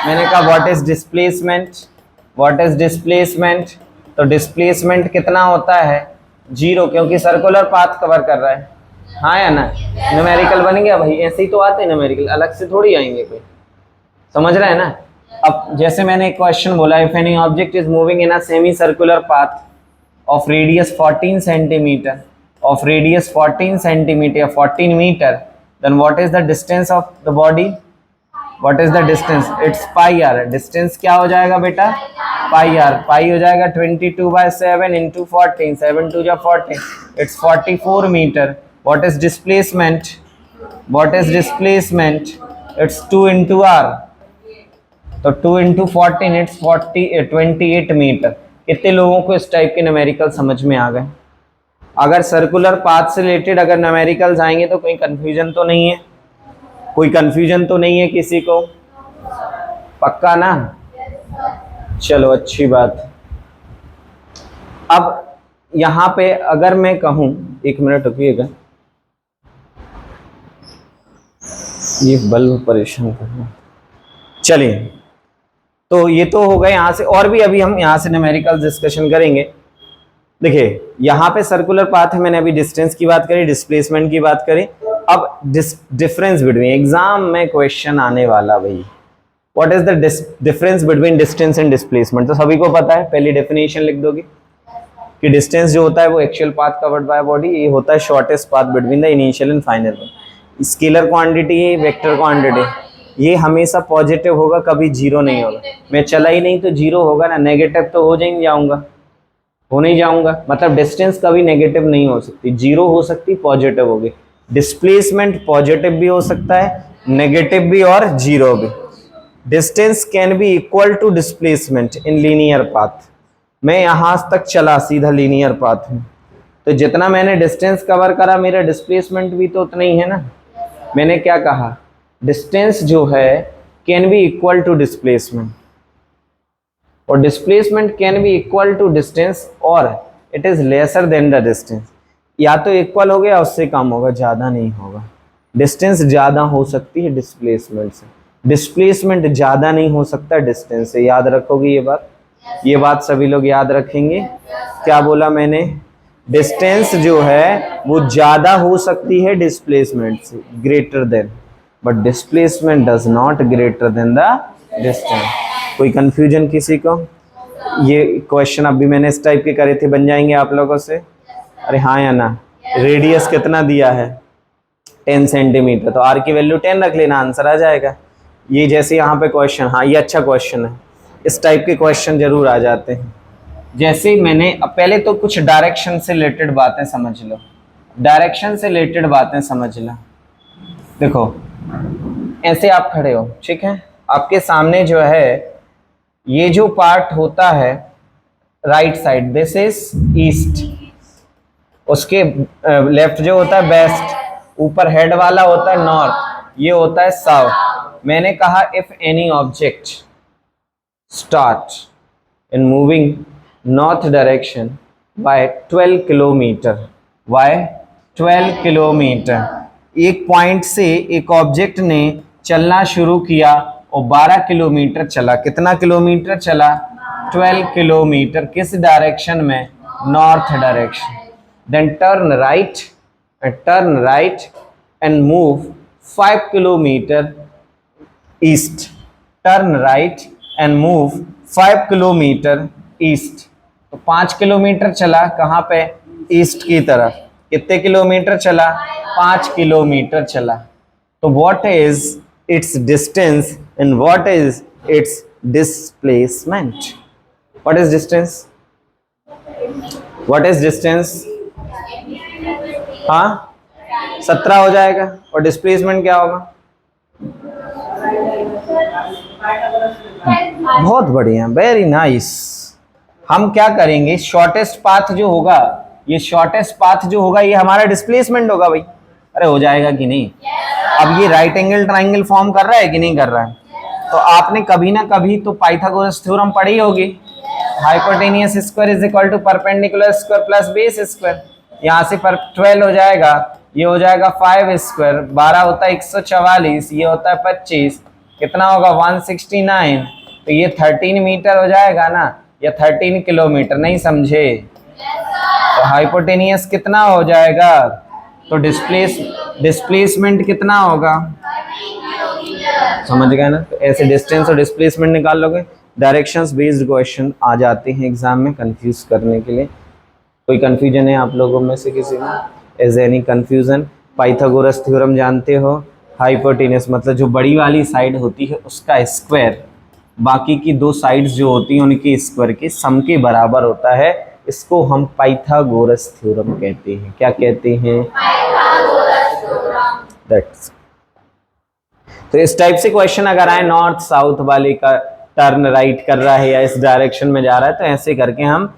मैंने कहा what is displacement? What is displacement? तो डिस्प्लेसमेंट कितना होता है? 0, क्योंकि सर्कुलर पाथ कवर कर रहा है। हाँ या ना? न्यूमेरिकल बन गया भाई, ऐसे ही तो आते हैं न्यूमेरिकल, अलग से थोड़ी आएंगे कोई। समझ रहे हैं ना? अब जैसे मैंने एक क्वेश्चन बोला, if any object is moving in a semi circular path of radius 14 centimetre, of radius 14 centimetre, 14 metre, then what is the distance of the body? What is the distance? It's pi r. Distance क्या हो जाएगा बेटा? पाई are. पाई हो जाएगा 22/7 into 14, 7 2 14, इट्स 44 metre. What is displacement? What is displacement? It's 2 into r, तो 2 into 14 it's 28 metre. कितने लोगों को इस टाइप के न्यूमेरिकल समझ में आ गए? अगर सर्कुलर पाथ से रिलेटेड अगर न्यूमेरिकल्स आएंगे तो कोई कंफ्यूजन तो नहीं है? कोई कंफ्यूजन तो नहीं है किसी को? पक्का ना? चलो अच्छी बात। अब यहाँ पे अगर मैं कहूँ, एक मिनट रुकिएगा, ये बल्ब परेशान कर रहा है। चलिए, तो ये तो हो गए यहाँ से, और भी अभी हम यहाँ से न्यूमेरिकल डिस्कशन करेंगे। देखिए यहाँ पे सर्कुलर पाथ है, मैंने अभी डिस्टेंस की बात करी, डिस्प्लेसमेंट की बात करी। अब डिफरेंस बिटवीन, एग्जाम में क्वेश्चन आने वाला भाई, what is the difference between distance and displacement. तो सभी को पता है, पहली डेफिनेशन लिख दोगे कि डिस्टेंस जो होता है वो actual path covered by body, ये होता है shortest path between the initial and final. Scalar quantity है, वेक्टर क्वांटिटी, ये हमेशा पॉजिटिव होगा, कभी जीरो नहीं होगा। मैं चला ही नहीं तो जीरो होगा ना, नेगेटिव तो हो जाऊंगा, हो नहीं जाऊंगा, मतलब डिस्टेंस कभी नेगेटिव नहीं हो सकती, जीरो हो सकती, पॉजिटिव होगी। डिस्प्लेसमेंट पॉजिटिव भी हो सकता है, नेगेटिव भी और जीरो भी। Distance can be equal to displacement in linear path. मैं यहां तक चला सीधा लीनियर पाथ में, तो जितना मैंने डिस्टेंस कवर करा मेरा डिस्प्लेसमेंट भी तो उतना ही है ना। मैंने क्या कहा, डिस्टेंस जो है can be equal to displacement, और displacement can be equal to distance और it is lesser than the distance. या तो इक्वल हो गया उससे कम होगा, ज्यादा नहीं होगा। डिस्टेंस ज्यादा हो सकती है डिस्प्लेसमेंट से, डिस्प्लेसमेंट ज्यादा नहीं हो सकता डिस्टेंस से। याद रखोगे ये बात, ये बात सभी लोग याद रखेंगे। क्या बोला मैंने, डिस्टेंस जो है वो ज्यादा हो सकती है डिस्प्लेसमेंट से, greater than, but displacement does not greater than the distance. कोई कंफ्यूजन किसी को? ये क्वेश्चन अभी मैंने इस टाइप के करे थे, बन जाएंगे आप लोगों से? अरे हाँ या ना? रेडियस कितना दिया है, 10 सेंटीमीटर, तो आर की वैल्यू 10 रख लेना, आंसर आ जाएगा। ये जैसे यहाँ पे क्वेश्चन, हाँ ये अच्छा क्वेश्चन है, इस टाइप के क्वेश्चन जरूर आ जाते हैं। जैसे मैंने अब पहले तो कुछ डायरेक्शन से रिलेटेड बातें समझ लो, डायरेक्शन से रिलेटेड बातें समझ लो। देखो ऐसे आप खड़े हो, ठीक है, आपके सामने जो है ये जो पार्ट होता है right side, this is east, उसके लेफ्ट जो होता है वेस्ट, ऊपर हेड वाला होता है नॉर्थ, ये होता है साउथ। मैंने कहा if any object start in moving north direction by 12 kilometre, by 12 kilometre, एक पॉइंट से एक ऑब्जेक्ट ने चलना शुरू किया और 12 किलोमीटर चला। कितना किलोमीटर चला? 12 किलोमीटर। किस डायरेक्शन में? North direction. Then turn right and move 5 kilometre east. Turn right and move 5 kilometre east. तो 5 किलोमीटर चला, कहाँ पे? ईस्ट की तरफ। कितने किलोमीटर चला? 5 किलोमीटर चला। तो what is its distance and what is its displacement? What is distance? What is distance? हाँ 17 हो जाएगा। और डिस्प्लेसमेंट क्या होगा? बहुत बढ़िया, वेरी नाइस। हम क्या करेंगे, शॉर्टेस्ट पाथ जो होगा, ये शॉर्टेस्ट पाथ जो होगा ये हमारा डिस्प्लेसमेंट होगा भाई। अरे हो जाएगा कि नहीं? अब ये राइट एंगल ट्राइंगल फॉर्म कर रहा है कि नहीं कर रहा है? तो आपने कभी ना कभी तो पाइथागोरस थ्योरम पढ़ी होगी, hypotenuse square is equal to perpendicular square plus base square. यहाँ से पर 12 हो जाएगा, ये हो जाएगा 5 स्क्वायर, 12 होता है 144, ये होता है 25, कितना होगा? 169। तो ये 13 मीटर हो जाएगा ना, या 13 किलोमीटर, नहीं समझे? तो हाइपोटेनियस कितना हो जाएगा? तो डिस्प्लेसमेंट कितना होगा? समझ गए ना? तो ऐसे डिस्टेंस और डिस्प्लेसमेंट निकाल लोगे। डायरेक्शंस बेस्ड क्वेश्चन आ जाते हैं एग्जाम में कंफ्यूज करने के लिए। कोई कंफ्यूजन है आप लोगों में से किसी में? Is any confusion? Pythagoras theorem जानते हो? हाइपोटेनस मतलब जो बड़ी वाली साइड होती है उसका स्क्वायर बाकी की दो साइड्स जो होती हैं उनके स्क्वायर के सम के बराबर होता है। इसको हम पाइथागोरस थ्योरम कहते हैं। क्या कहते हैं? दैट्स। तो इस टाइप से क्वेश्चन अगर आए, नॉर्थ साउथ वाले का टर्न राइट कर रहा है या इस डायरेक्शन में जा रहा है, तो ऐसे करके हम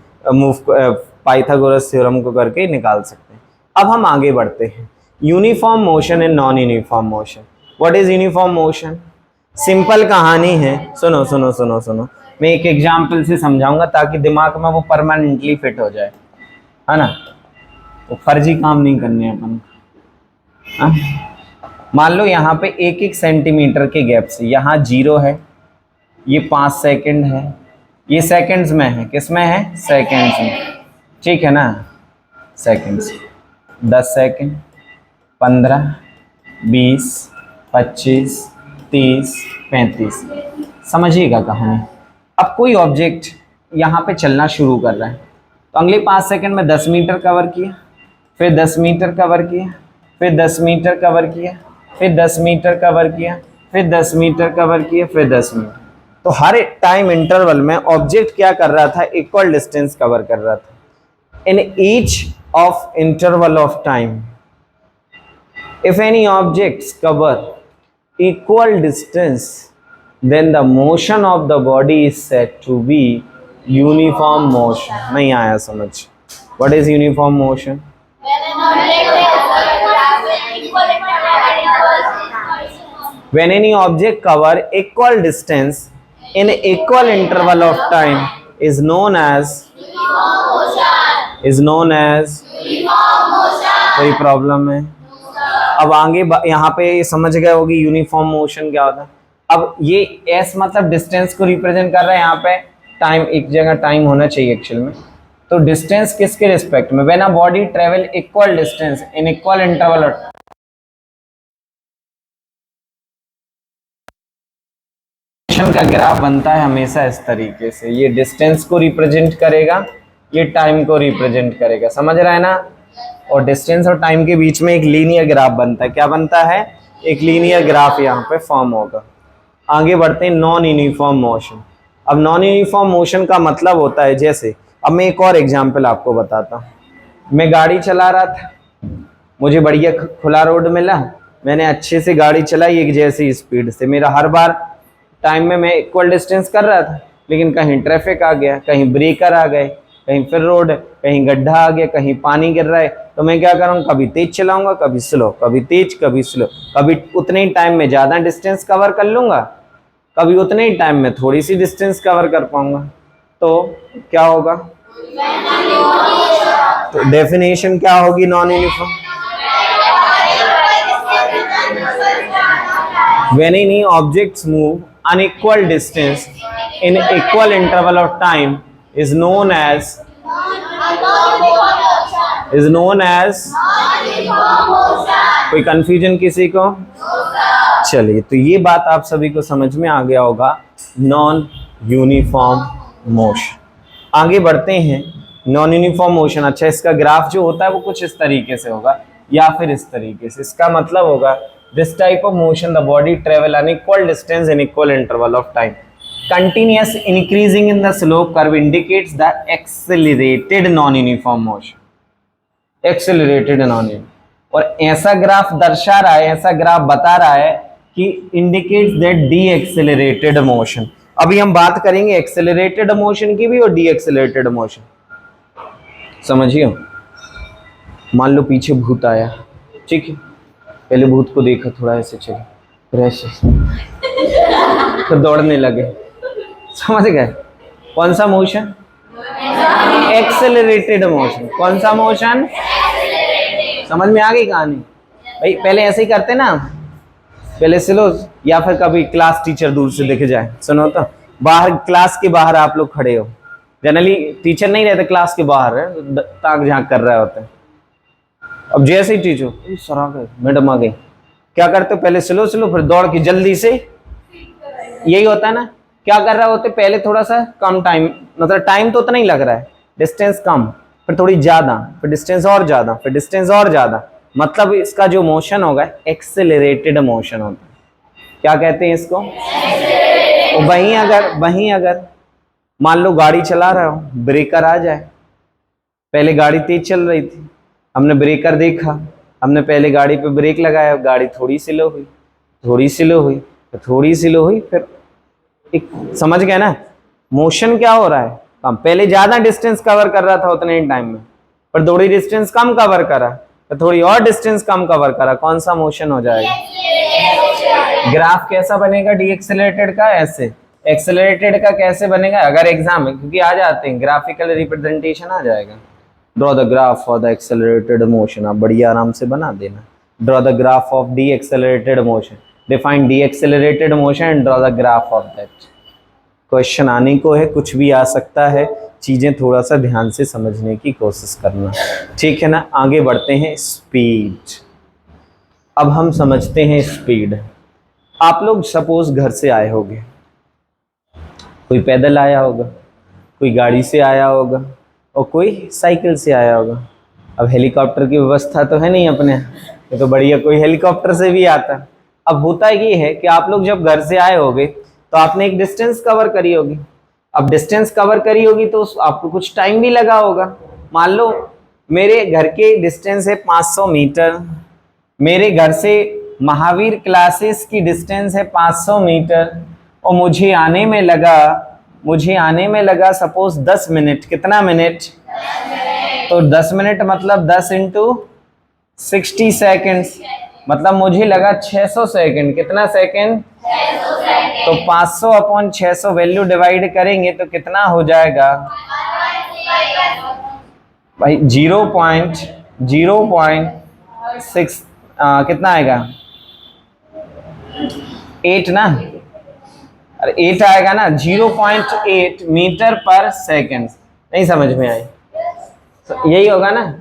पाइथागोरस थ्योरम को करके निकाल सकते हैं। अब हम आगे बढ़ते हैं। Uniform motion and non uniform motion. What is uniform motion? Simple कहानी है, सुनो सुनो सुनो सुनो। मैं एक एग्जाम्पल से समझाऊंगा ताकि दिमाग में वो परमानेंटली फिट हो जाए, है ना? तो फर्जी काम नहीं करने अपन। मान लो यहाँ पे एक एक सेंटीमीटर के गैप से, यहाँ 0 है, ये 5 सेकंड है, ये सेकंड्स में है, किस में है, सेकंड्स में, ठीक है ना, सेकंड्स, 10 सेकंड, 15, 20, 25, 30, 35, समझिएगा कहानी। अब कोई ऑब्जेक्ट यहाँ पे चलना शुरू कर रहा है, तो अगले 5 सेकंड में 10 मीटर कवर किया, फिर 10 मीटर कवर किया, फिर 10 मीटर कवर किया, फिर 10 मीटर कवर किया, फिर 10 मीटर कवर किया, फिर 10 मीटर। तो हर टाइम इंटरवल में ऑब्जेक्ट क्या कर रहा था, इक्वल डिस्टेंस कवर कर रहा था। In each of interval of time if any objects cover equal distance, then the motion of the body is said to be uniform motion. नहीं आया समझ? What is uniform motion? When any object cover equal distance in equal interval of time is known as कोई problem है? अब आगे यहाँ पे समझ गए होगी यूनिफॉर्म मोशन क्या होता है। अब ये एस मतलब डिस्टेंस को रिप्रेजेंट कर रहा है, यहाँ पे टाइम, एक जगह टाइम होना चाहिए एक्चुअल में, तो डिस्टेंस किसके रिस्पेक्ट में, when a body travel equal distance in equal interval का ग्राफ बनता है हमेशा इस तरीके से, ये डिस्टेंस को रिप्रेजेंट करेगा, ये टाइम को रिप्रेजेंट करेगा, समझ रहा है ना। और डिस्टेंस और टाइम के बीच में एक लीनियर ग्राफ बनता है, क्या बनता है, एक लीनियर ग्राफ यहाँ पे फॉर्म होगा। आगे बढ़ते हैं नॉन यूनिफॉर्म मोशन। अब नॉन यूनिफॉर्म मोशन का मतलब होता है, जैसे अब मैं एक और एग्जांपल आपको बताता हूँ। मैं गाड़ी चला रहा था, मुझे बढ़िया खुला रोड मिला, मैंने अच्छे से गाड़ी चलाई एक जैसी स्पीड से, मेरा हर बार टाइम में मैं इक्वल डिस्टेंस कर रहा था, लेकिन कहीं ट्रैफिक आ गया, कहीं ब्रेकर आ गए, कहीं फिर रोड, कहीं गड्ढा आ गया, कहीं पानी गिर रहा है, तो मैं क्या करूँगा, कभी तेज चलाऊंगा, कभी स्लो, कभी तेज कभी स्लो, कभी उतने ही टाइम में ज़्यादा डिस्टेंस कवर कर लूँगा, कभी उतने ही टाइम में थोड़ी सी डिस्टेंस कवर कर पाऊंगा। तो क्या होगा, तो डेफिनेशन क्या होगी non uniform, when any objects move unequal distance in equal interval of time is known as कोई कंफ्यूजन किसी को? चलिए, तो ये बात आप सभी को समझ में आ गया होगा, नॉन यूनिफॉर्म मोशन। आगे बढ़ते हैं, नॉन यूनिफॉर्म मोशन। अच्छा, इसका ग्राफ जो होता है वो कुछ इस तरीके से होगा या फिर इस तरीके से। इसका मतलब होगा this type of motion the body travel unequal distance in equal interval of time, continuous increasing in the slope curve indicates the accelerated non uniform motion, accelerated non uniform. और ऐसा ग्राफ दर्शा रहा है, ऐसा graph बता रहा है कि indicates that D accelerated motion. अभी हम बात करेंगे एक्सेलरेटेड मोशन की भी और डी एक्सेलरेटेड मोशन, समझिए। मान लो पीछे भूत आया, ठीक है, पहले भूत को देखा, थोड़ा ऐसे चले, फिर ऐसे, फिर दौड़ने लगे, समझ गए, कौन सा मोशन, एक्सेलरेटेड मोशन। कौन सा मोशन, समझ में आ गई कहानी भाई। पहले ऐसे ही करते ना, पहले स्लो, या फिर कभी क्लास टीचर दूर से दिख जाए, सुनो तो बाहर, क्लास के बाहर आप लोग खड़े हो, जनरली टीचर नहीं रहते क्लास के बाहर है, ताक झांक कर रहे होते हैं। अब जैसे ही टीचर सर आ गए, मैडम आ गई, क्या करते हो, पहले स्लो स्लो, फिर दौड़ के जल्दी से, यही होता है ना। क्या कर रहे होते, पहले थोड़ा सा कम टाइम, मतलब टाइम तो उतना ही लग रहा है, डिस्टेंस कम, फिर थोड़ी ज्यादा, फिर डिस्टेंस और ज्यादा, फिर डिस्टेंस और ज्यादा, मतलब इसका जो मोशन होगा एक्सेलरेटेड मोशन होता है। क्या कहते हैं इसको, वहीं अगर मान लो गाड़ी चला रहे हो, ब्रेकर आ जाए, पहले गाड़ी तेज चल रही थी, हमने ब्रेकर देखा, हमने पहले गाड़ी पे ब्रेक लगाया, गाड़ी थोड़ी स्लो हुई, थोड़ी स्लो हुई, थोड़ी स्लो हुई, फिर एक, समझ गए ना, मोशन क्या हो रहा है, कम। पहले ज्यादा डिस्टेंस कवर कर रहा था उतने ही टाइम में, पर थोड़ी डिस्टेंस कम कवर करा, तो थोड़ी और डिस्टेंस कम कवर करा, कौन सा मोशन हो जाएगा। ग्राफ कैसा बनेगा डी एक्सेलरेटेड का, ऐसे। एक्सेलरेटेड का कैसे बनेगा, अगर एग्जाम है, क्योंकि आ जाते हैं, ग्राफिकल रिप्रेजेंटेशन आ जाएगा, draw the graph for the accelerated motion, आप बढ़िया आराम से बना देना, draw the graph of D accelerated motion, define D accelerated motion and draw the graph of that. Question आने को है, कुछ भी आ सकता है, चीज़ें थोड़ा सा ध्यान से समझने की कोशिश करना, ठीक है ना। आगे बढ़ते हैं, स्पीड। अब हम समझते हैं स्पीड। आप लोग सपोज घर से आए होंगे, कोई पैदल आया होगा, कोई गाड़ी से आया होगा और कोई साइकिल से आया होगा। अब हेलीकॉप्टर की व्यवस्था तो है नहीं अपने, ये तो बढ़िया कोई हेलीकॉप्टर से भी आता। अब होता ये है कि आप लोग जब घर से आए होगे तो आपने एक डिस्टेंस कवर करी होगी। अब डिस्टेंस कवर करी होगी तो आपको कुछ टाइम भी लगा होगा। मान लो मेरे घर के डिस्टेंस है 500 मीटर, मेरे घर से महावीर क्लासेस की डिस्टेंस है 500 मीटर और मुझे आने में लगा सपोज 10 मिनट। कितना मिनट? तो 10 मिनट मतलब 10 इंटू 60 सेकेंड्स, मतलब मुझे लगा 600 सेकेंड। कितना सेकेंड? तो 500 अपॉन 600 वैल्यू डिवाइड करेंगे तो कितना हो जाएगा भाई? 0.6 कितना आएगा? 8 ना, अरे 8 आएगा ना। 0.8 मीटर पर सेकेंड। नहीं समझ में आई? तो यही होगा ना,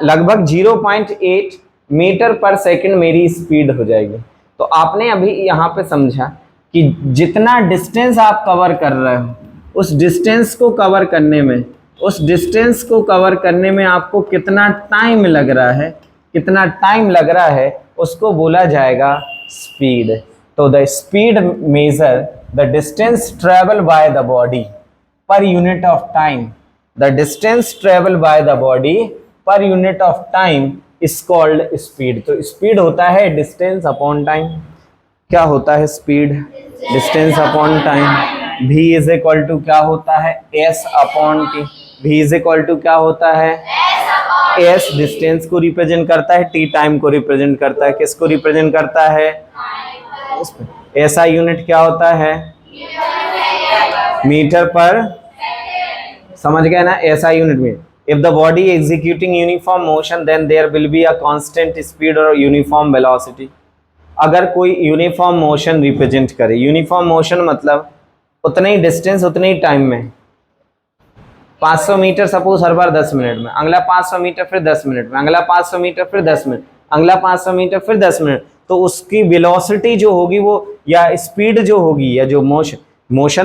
लगभग 0.8 मीटर पर सेकेंड मेरी स्पीड हो जाएगी। तो आपने अभी यहाँ पे समझा कि जितना डिस्टेंस आप कवर कर रहे हो, उस डिस्टेंस को कवर करने में आपको कितना टाइम लग रहा है, उसको बोला जाएगा स्पीड। तो the speed measure the distance travel by the body per unit of time. The distance travel by the body per unit of time is called speed. तो स्पीड होता है डिस्टेंस अपॉन टाइम। क्या होता है speed? Distance upon time. v is equal to क्या होता है? s upon t। v is equal to क्या होता है? s डिस्टेंस को रिप्रेजेंट करता है, t टाइम को रिप्रेजेंट करता है। किसको रिप्रेजेंट करता है? ऐसा यूनिट क्या होता है? मीटर पर, समझ गए ना? ऐसा यूनिट में if the body executing uniform motion then there will be a constant speed और यूनिफॉर्म वेलोसिटी। अगर कोई यूनिफॉर्म मोशन रिप्रेजेंट करे, यूनिफॉर्म मोशन मतलब उतने ही डिस्टेंस उतने ही टाइम में, 500 मीटर सपोज हर बार 10 मिनट में, अगला 500 मीटर फिर 10 मिनट में, अगला 500 मीटर फिर 10 मिनट, अगला 500 मीटर फिर 10 मिनट, तो उसकी वेलोसिटी जो होगी वो, या स्पीड जो होगी, या जो मोशन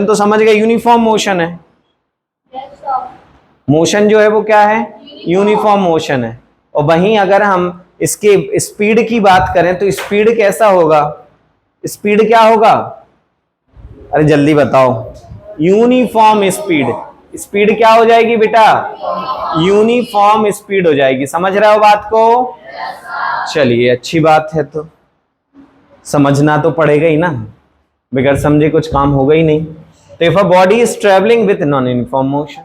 तो समझ गए यूनिफॉर्म मोशन है। मोशन जो है वो क्या है? यूनिफॉर्म मोशन है। और वहीं अगर हम इसके स्पीड की बात करें तो स्पीड कैसा होगा? स्पीड क्या होगा? अरे जल्दी बताओ। Uniform speed. स्पीड क्या हो जाएगी बेटा? यूनिफॉर्म स्पीड हो जाएगी। समझ रहे हो बात को? चलिए अच्छी बात है, तो समझना तो पड़ेगा ही ना, बगैर समझे कुछ काम होगा ही नहीं। तो if a body is travelling with non uniform motion,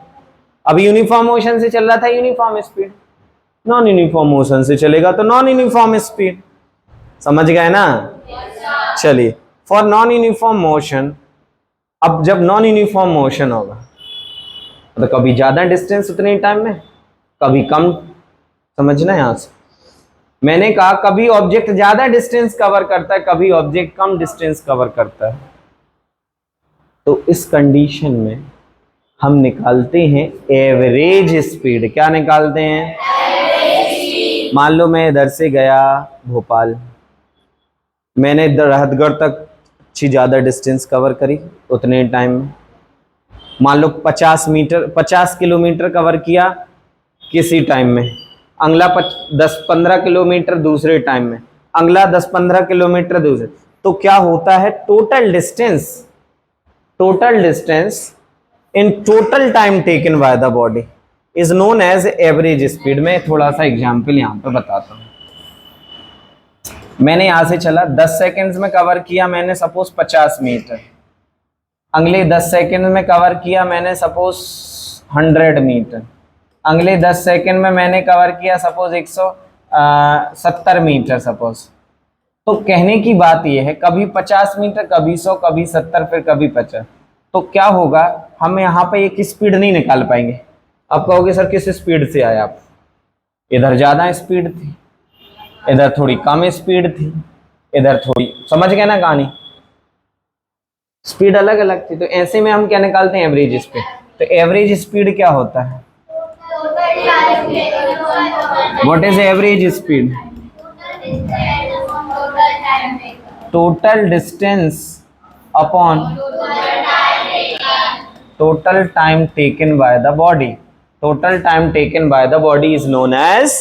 अब यूनिफॉर्म मोशन से चल रहा था uniform speed, non uniform motion से चलेगा तो नॉन यूनिफॉर्म स्पीड। समझ गए ना? चलिए, फॉर नॉन यूनिफॉर्म मोशन, अब जब नॉन यूनिफॉर्म मोशन होगा तो कभी ज्यादा डिस्टेंस उतने टाइम में, कभी कम। समझना है? यहां से मैंने कहा कभी ऑब्जेक्ट ज्यादा डिस्टेंस कवर करता है, कभी ऑब्जेक्ट कम डिस्टेंस कवर करता है। तो इस कंडीशन में हम निकालते हैं एवरेज स्पीड। क्या निकालते हैं? मान लो मैं इधर से गया भोपाल, मैंने राहतगढ़ तक अच्छी ज़्यादा डिस्टेंस कवर करी उतने टाइम में। मान लो 50 किलोमीटर कवर किया किसी टाइम में, अगला 10-15 किलोमीटर दूसरे टाइम में, अगला 10-15 किलोमीटर दूसरे। तो क्या होता है? Total distance in total time taken by the body is known as average speed. में थोड़ा सा एग्जाम्पल यहाँ पे बताता हूँ। मैंने यहां से चला 10 सेकेंड्स में कवर किया मैंने सपोज 50 मीटर, अगले 10 सेकेंड में कवर किया मैंने सपोज 100 मीटर, अगले 10 सेकेंड में मैंने कवर किया सपोज 170 मीटर सपोज। तो कहने की बात यह है, कभी 50 मीटर, कभी 100, कभी 70, फिर कभी 50। तो क्या होगा? हम यहाँ पे एक स्पीड नहीं निकाल पाएंगे। आप कहोगे सर किस स्पीड से आए आप? इधर ज्यादा स्पीड थी, इधर थोड़ी कम स्पीड थी, इधर थोड़ी, समझ गए ना कहानी, स्पीड अलग अलग थी। तो ऐसे में हम क्या निकालते हैं, एवरेज स्पीड। तो एवरेज स्पीड क्या होता है, what is average speed, total distance upon total time taken by the body. Total time taken by the body is known as,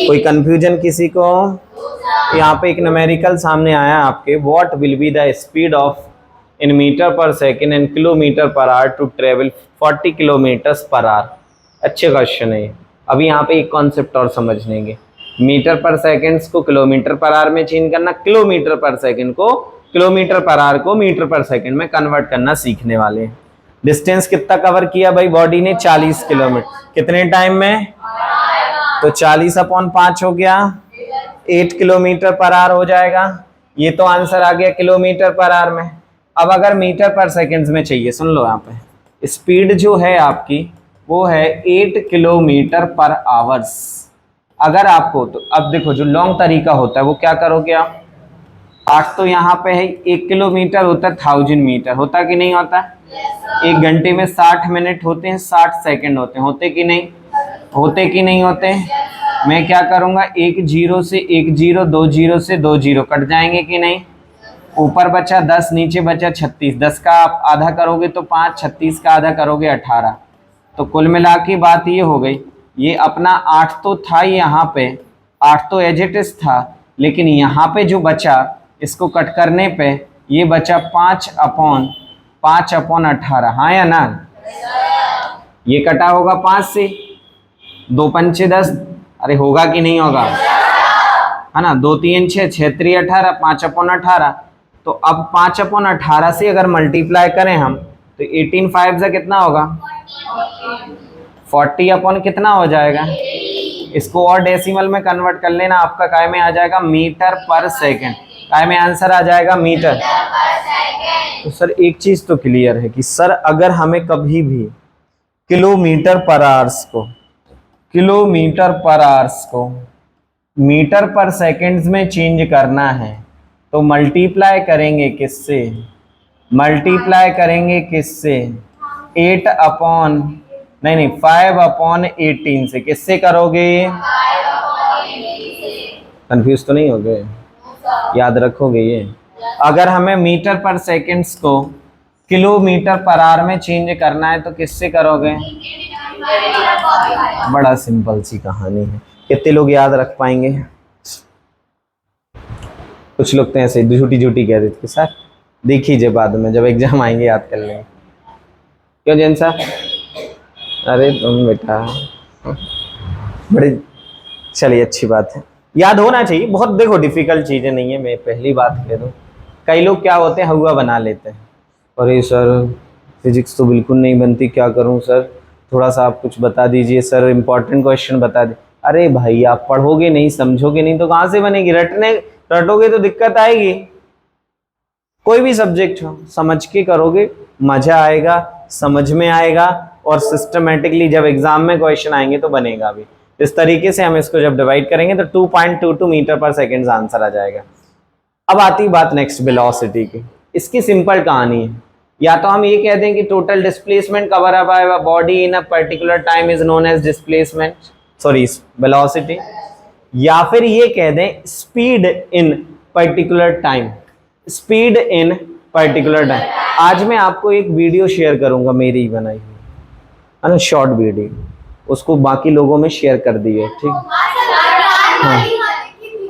कोई कंफ्यूजन किसी को? यहाँ पे एक न्यूमेरिकल सामने आया आपके, what will be the speed of in metre per second and kilometre per hour to travel 40 kilometres per hour. अच्छे क्वेश्चन है ये। अभी यहाँ पे एक कॉन्सेप्ट और समझ लेंगे, मीटर पर सेकेंड्स को किलोमीटर पर आवर में चेंज करना, किलोमीटर पर सेकेंड को किलोमीटर पर आवर को मीटर पर सेकेंड में कन्वर्ट करना सीखने वाले हैं। डिस्टेंस कितना कवर किया भाई बॉडी ने, 40 किलोमीटर, कितने टाइम में? तो 40/5 हो गया, 8 किलोमीटर पर आवर हो जाएगा। ये तो आंसर आ गया किलोमीटर पर आवर में। अब अगर मीटर पर सेकेंड्स में चाहिए, सुन लो, यहाँ पे स्पीड जो है आपकी वो है 8 किलोमीटर पर आवर्स। अगर आपको, तो अब देखो जो लॉन्ग तरीका होता है वो क्या करोगे आप, 8 तो यहाँ पे है, 1 किलोमीटर होता है 1000 मीटर, होता कि नहीं होता? एक घंटे में 60 मिनट होते हैं, 60 सेकंड होते हैं, होते कि नहीं? होते कि नहीं होते? मैं क्या करूँगा, 1 0 से 1 0, 2 0 से 2 0 कट जाएंगे कि नहीं? ऊपर बचा 10, नीचे बचा 36, 10 का आप आधा करोगे तो 5, 36 का आधा करोगे 18। तो कुल मिला के बात ये हो गई, ये अपना 8 तो था यहाँ पे, 8 तो एज इट इज था, लेकिन यहाँ पे जो बचा इसको कट करने पे ये बचा 5/18। हाँ या ना? ये कटा होगा 5 से, 2 पंचे 10, अरे होगा कि नहीं होगा? है ना, 2 3 6, 6 3 18, 5/18। तो अब 5/18 से अगर मल्टीप्लाई करें हम तो 18 5 से कितना होगा, 40 अपॉन कितना हो जाएगा? इसको और डेसिमल में कन्वर्ट कर लेना, आपका काय में आ जाएगा मीटर पर सेकेंड, काय में आंसर आ जाएगा मीटर। तो सर एक चीज तो क्लियर है कि सर अगर हमें कभी भी किलोमीटर पर आवर्स को मीटर पर सेकेंड्स में चेंज करना है तो मल्टीप्लाई करेंगे किससे? 5/18 से। किससे करोगे? कंफ्यूज तो नहीं हो गए? याद रखोगे ये। अगर हमें मीटर पर सेकेंड्स को किलोमीटर पर आवर में चेंज करना है तो किससे करोगे? बड़ा सिंपल सी कहानी है, कितने लोग याद रख पाएंगे? कुछ लोग तो ऐसे झूठी कह देते कि सर देख लीजिए बाद में जब एग्जाम आएंगे याद कर लेंगे। क्यों जैन साहब? अरे तुम बेटा बड़े, चलिए अच्छी बात है, याद होना चाहिए। बहुत देखो डिफिकल्ट चीज़ें नहीं है, मैं पहली बात कह दूँ। कई लोग क्या होते हैं, हुआ बना लेते हैं, अरे सर फिजिक्स तो बिल्कुल नहीं बनती, क्या करूं सर, थोड़ा सा आप कुछ बता दीजिए सर, इम्पोर्टेंट क्वेश्चन बता दीजिए। अरे भाई आप पढ़ोगे नहीं, समझोगे नहीं तो कहाँ से बनेगी? रटोगे तो दिक्कत आएगी। कोई भी सब्जेक्ट हो समझ के करोगे, मजा आएगा, समझ में आएगा, और सिस्टमेटिकली जब एग्जाम में क्वेश्चन आएंगे तो बनेगा भी। इस तरीके से हम इसको जब डिवाइड करेंगे तो 2.22 मीटर पर सेकेंड आंसर आ जाएगा। अब आती बात नेक्स्ट वेलोसिटी की। इसकी सिंपल कहानी है, या तो हम ये कह दें कि total displacement cover up by a body in a particular time is known as displacement, sorry velocity, या फिर ये कह दें speed in particular time, speed in particular time. आज मैं आपको एक वीडियो शेयर करूंगा, मेरी ही बनाई हुई है ना, शॉर्ट वीडियो, उसको बाकी लोगों में शेयर कर दी है, ठीक? हाँ,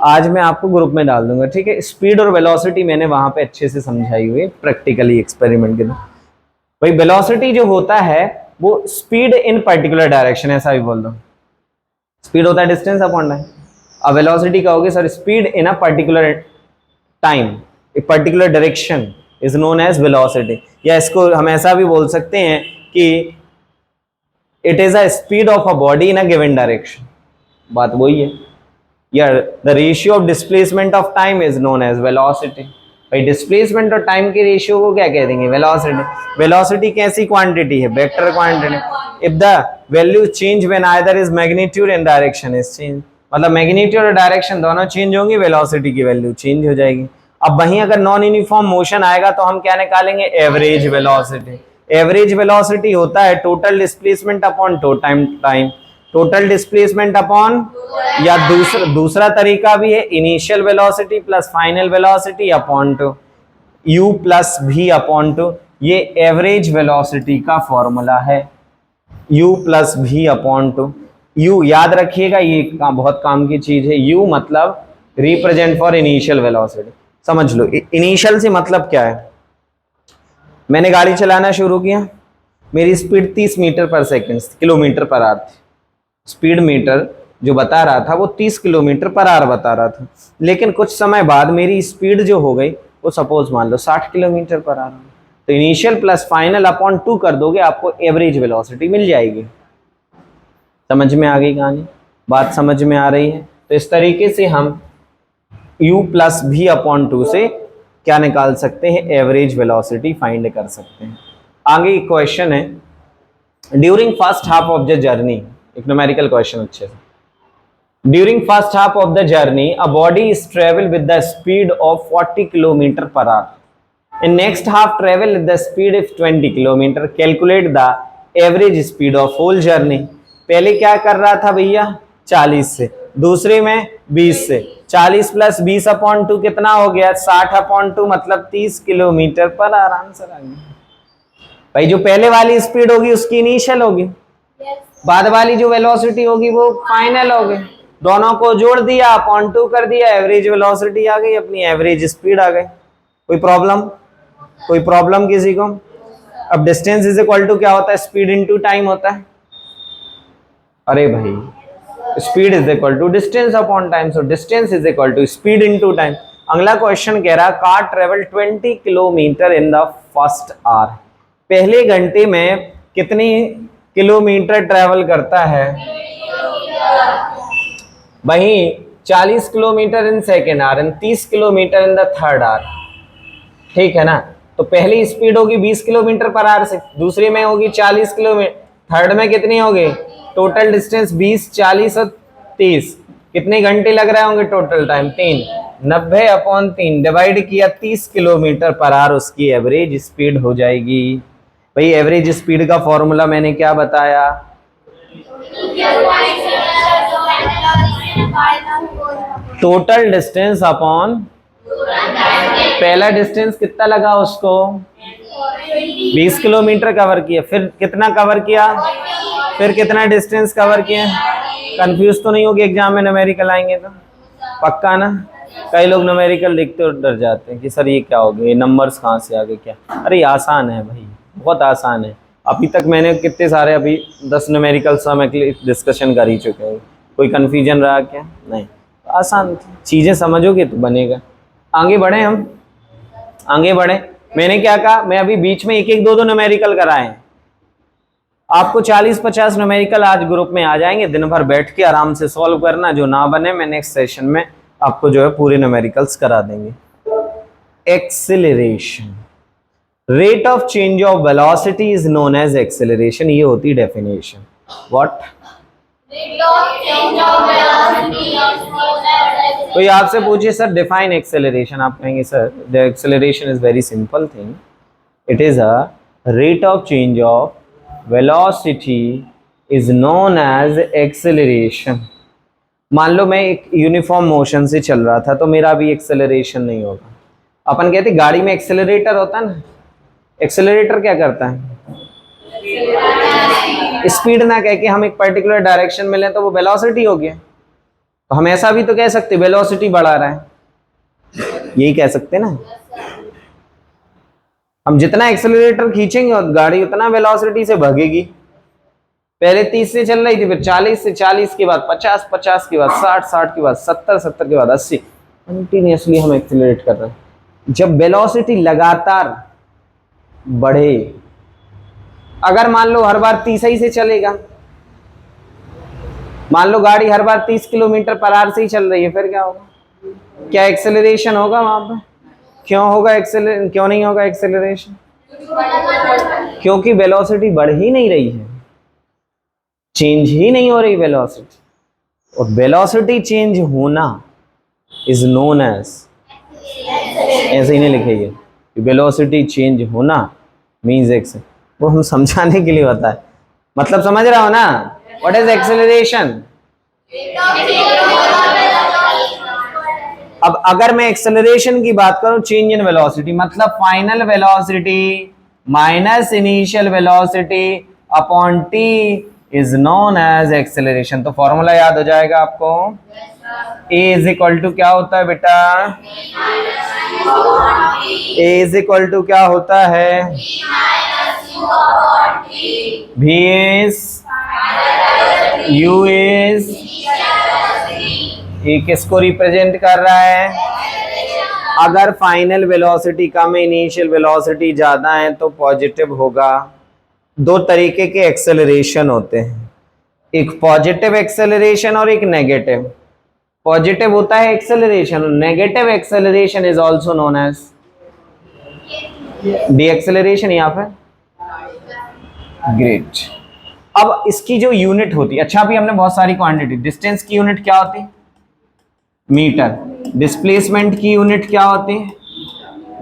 आज मैं आपको ग्रुप में डाल दूंगा, ठीक है? स्पीड और वेलोसिटी मैंने वहां पे अच्छे से समझाई हुई है प्रैक्टिकली एक्सपेरिमेंट के द्वारा। भाई वेलोसिटी जो होता है वो स्पीड इन पर्टिकुलर डायरेक्शन, ऐसा भी बोल दो। स्पीड होता है डिस्टेंस अपॉन टाइम, अब वेलोसिटी का होगी sir speed in a particular time, a particular direction is known as velocity. या इसको हम ऐसा भी बोल सकते हैं कि it is a speed of a body in a given direction, बात वही है। या the ratio of displacement of time is known as velocity. भाई डिस्प्लेसमेंट और टाइम के रेशियो को क्या कह देंगे? वेलोसिटी। वेलोसिटी कैसी क्वांटिटी है? Vector quantity. If the value change when either is magnitude and direction is change, मतलब मैग्नीट्यूड और डायरेक्शन दोनों चेंज होंगी, वेलोसिटी की वैल्यू चेंज हो जाएगी। अब वहीं अगर नॉन यूनिफॉर्म मोशन आएगा तो हम क्या निकालेंगे, एवरेज वेलोसिटी। एवरेज वेलोसिटी होता है total displacement upon time, total displacement upon, या दूसरा तरीका भी है, initial velocity plus final velocity upon two u plus v upon two, ये एवरेज वेलोसिटी का फॉर्मूला है, u plus v upon two. u याद रखिएगा, ये बहुत काम की चीज है। u मतलब रिप्रेजेंट फॉर इनिशियल वेलोसिटी। समझ लो इनिशियल से मतलब क्या है, मैंने गाड़ी चलाना शुरू किया, मेरी स्पीड 30 मीटर पर सेकंड किलोमीटर पर आवर थी, स्पीड मीटर जो बता रहा था वो 30 किलोमीटर पर आवर बता रहा था, लेकिन कुछ समय बाद मेरी स्पीड जो हो गई वो सपोज मान लो 60 किलोमीटर पर आवर, तो इनिशियल प्लस फाइनल अपॉन 2 कर दोगे, आपको एवरेज वेलोसिटी मिल जाएगी। समझ में आ गई कहानी, बात समझ में आ रही है? तो इस तरीके से हम u प्लस v अपॉन 2 से क्या निकाल सकते हैं, एवरेज वेलोसिटी फाइंड कर सकते हैं। आगे क्वेश्चन है, during first half of the journey, एक न्यूमेरिकल क्वेश्चन अच्छे से। During first half of the journey a body is travel with the speed of 40 kilometre per hour, in next half travel with the speed of 20 kilometre, calculate the average speed of whole journey. पहले क्या कर रहा था भैया, 40 से, दूसरे में 20 से, 40 प्लस 20 अपॉन 2 कितना हो गया, 60 अपॉन 2 मतलब 30 किलोमीटर पर आवर। आंसर आ गया भाई। जो पहले वाली स्पीड होगी उसकी इनिशियल होगी, बाद वाली जो वेलोसिटी होगी वो फाइनल होगी, दोनों को जोड़ दिया अपॉन 2 कर दिया, एवरेज वेलोसिटी आ गई, अपनी एवरेज स्पीड आ गई। कोई प्रॉब्लम, कोई प्रॉब्लम किसी को? अब डिस्टेंस इज इक्वल टू क्या होता है, स्पीड इनटू टाइम होता है। अरे भाई, speed is equal to distance upon time, so distance is equal to speed into time. अगला क्वेश्चन कह रहा, car travel 20 kilometre in the first hour, पहले घंटे में कितनी किलोमीटर ट्रेवल करता है? वहीं 40 kilometre in second hour and 30 kilometre in the third hour, ठीक है ना? तो पहली स्पीड होगी 20 किलोमीटर पर आवर से, दूसरी में होगी 40 किलोमीटर, थर्ड में कितनी होगी? टोटल डिस्टेंस 20, 40 और 30, कितने घंटे लग रहे होंगे टोटल टाइम? 3। 90 अपॉन 3 डिवाइड किया 30 किलोमीटर पर आवर, उसकी एवरेज स्पीड हो जाएगी। भाई एवरेज स्पीड का फॉर्मूला मैंने क्या बताया? टोटल डिस्टेंस अपॉन, पहला डिस्टेंस कितना लगा उसको? 20 किलोमीटर कवर किया, फिर कितना कवर किया, फिर कितना डिस्टेंस कवर किया? कंफ्यूज तो नहीं होगी एग्जाम में न्यूमेरिकल आएंगे तो? पक्का ना? कई लोग न्यूमेरिकल देखते और डर जाते हैं कि सर ये क्या हो गया, ये नंबर्स कहाँ से आ गए क्या? अरे आसान है भाई, बहुत आसान है। अभी तक मैंने कितने सारे, अभी 10 न्यूमेरिकल हम डिस्कशन कर ही चुके हैं। कोई कन्फ्यूजन रहा क्या? नहीं, आसान चीज़ें समझोगे तो बनेगा। आगे बढ़े, हम आगे बढ़े। मैंने क्या कहा, मैं अभी बीच में एक एक दो दो न्यूमेरिकल कराए हैं, आपको 40-50 न्यूमेरिकल आज ग्रुप में आ जाएंगे, दिन भर बैठ के आराम से सॉल्व करना, जो ना बने मैं नेक्स्ट सेशन में आपको जो है पूरे न्यूमेरिकल्स करा देंगे। Acceleration, rate of change of velocity is known as acceleration, ये होती डेफिनेशन। व्हाट? कोई आपसे पूछे सर डिफाइन एक्सेलरेशन, आप कहेंगे sir the acceleration is very simple thing, it is a rate of change of velocity is known as acceleration. मान लो मैं एक यूनिफॉर्म मोशन से चल रहा था तो मेरा भी एक्सेलरेशन नहीं होगा। अपन कहते गाड़ी में एक्सेलरेटर होता है ना, एक्सेलरेटर क्या करता है? स्पीड ना कह के हम एक पर्टिकुलर डायरेक्शन में लें तो वो वेलोसिटी हो गया, तो हम ऐसा भी तो कह सकते वेलोसिटी बढ़ा रहा है, यही कह सकते ना। हम जितना एक्सेलरेटर खींचेंगे गाड़ी उतना वेलोसिटी से भागेगी। पहले 30 से चल रही थी, फिर 40 से, 40 के बाद 50, 50 के बाद 60, 60 के बाद 70, 70 के बाद 80, कंटिन्यूअसली हम एक्सेलरेट कर रहे हैं। जब वेलोसिटी लगातार बढ़े, अगर मान लो हर बार 30 ही से चलेगा, मान लो गाड़ी हर बार 30 किलोमीटर पर आवर से ही चल रही है, फिर क्या होगा? क्या एक्सेलरेशन होगा वहां पर? क्यों होगा एक्सेलरेशन? क्यों नहीं होगा एक्सेलरेशन? क्योंकि वेलोसिटी बढ़ ही नहीं रही है, चेंज ही नहीं हो रही वेलोसिटी। और वेलोसिटी चेंज होना इज नोन एज, ऐसे ही नहीं लिखेंगे, वेलोसिटी चेंज होना मीन्स एक्स, वो हम समझाने के लिए होता है, मतलब समझ रहा हो ना, व्हाट इज एक्सेलरेशन। अब अगर मैं एक्सेलरेशन की बात करूं, चेंज इन वेलोसिटी मतलब final velocity minus initial velocity upon T is known as acceleration. तो फॉर्मूला याद हो जाएगा आपको, ए इज इक्वल टू क्या होता है बेटा, ए इज इक्वल टू क्या होता है, भी इज यू इज, ये किसको रिप्रेजेंट कर रहा है, अगर फाइनल वेलोसिटी कम है, इनिशियल वेलोसिटी ज्यादा है तो पॉजिटिव होगा। दो तरीके के एक्सेलरेशन होते हैं, एक पॉजिटिव एक्सेलरेशन और एक नेगेटिव। पॉजिटिव होता है acceleration, negative acceleration is also known as deceleration या फिर ग्रेट। अब इसकी जो यूनिट होती है, अच्छा अभी हमने बहुत सारी क्वांटिटी, डिस्टेंस की यूनिट क्या होती है, मीटर। डिस्प्लेसमेंट की यूनिट क्या होती है,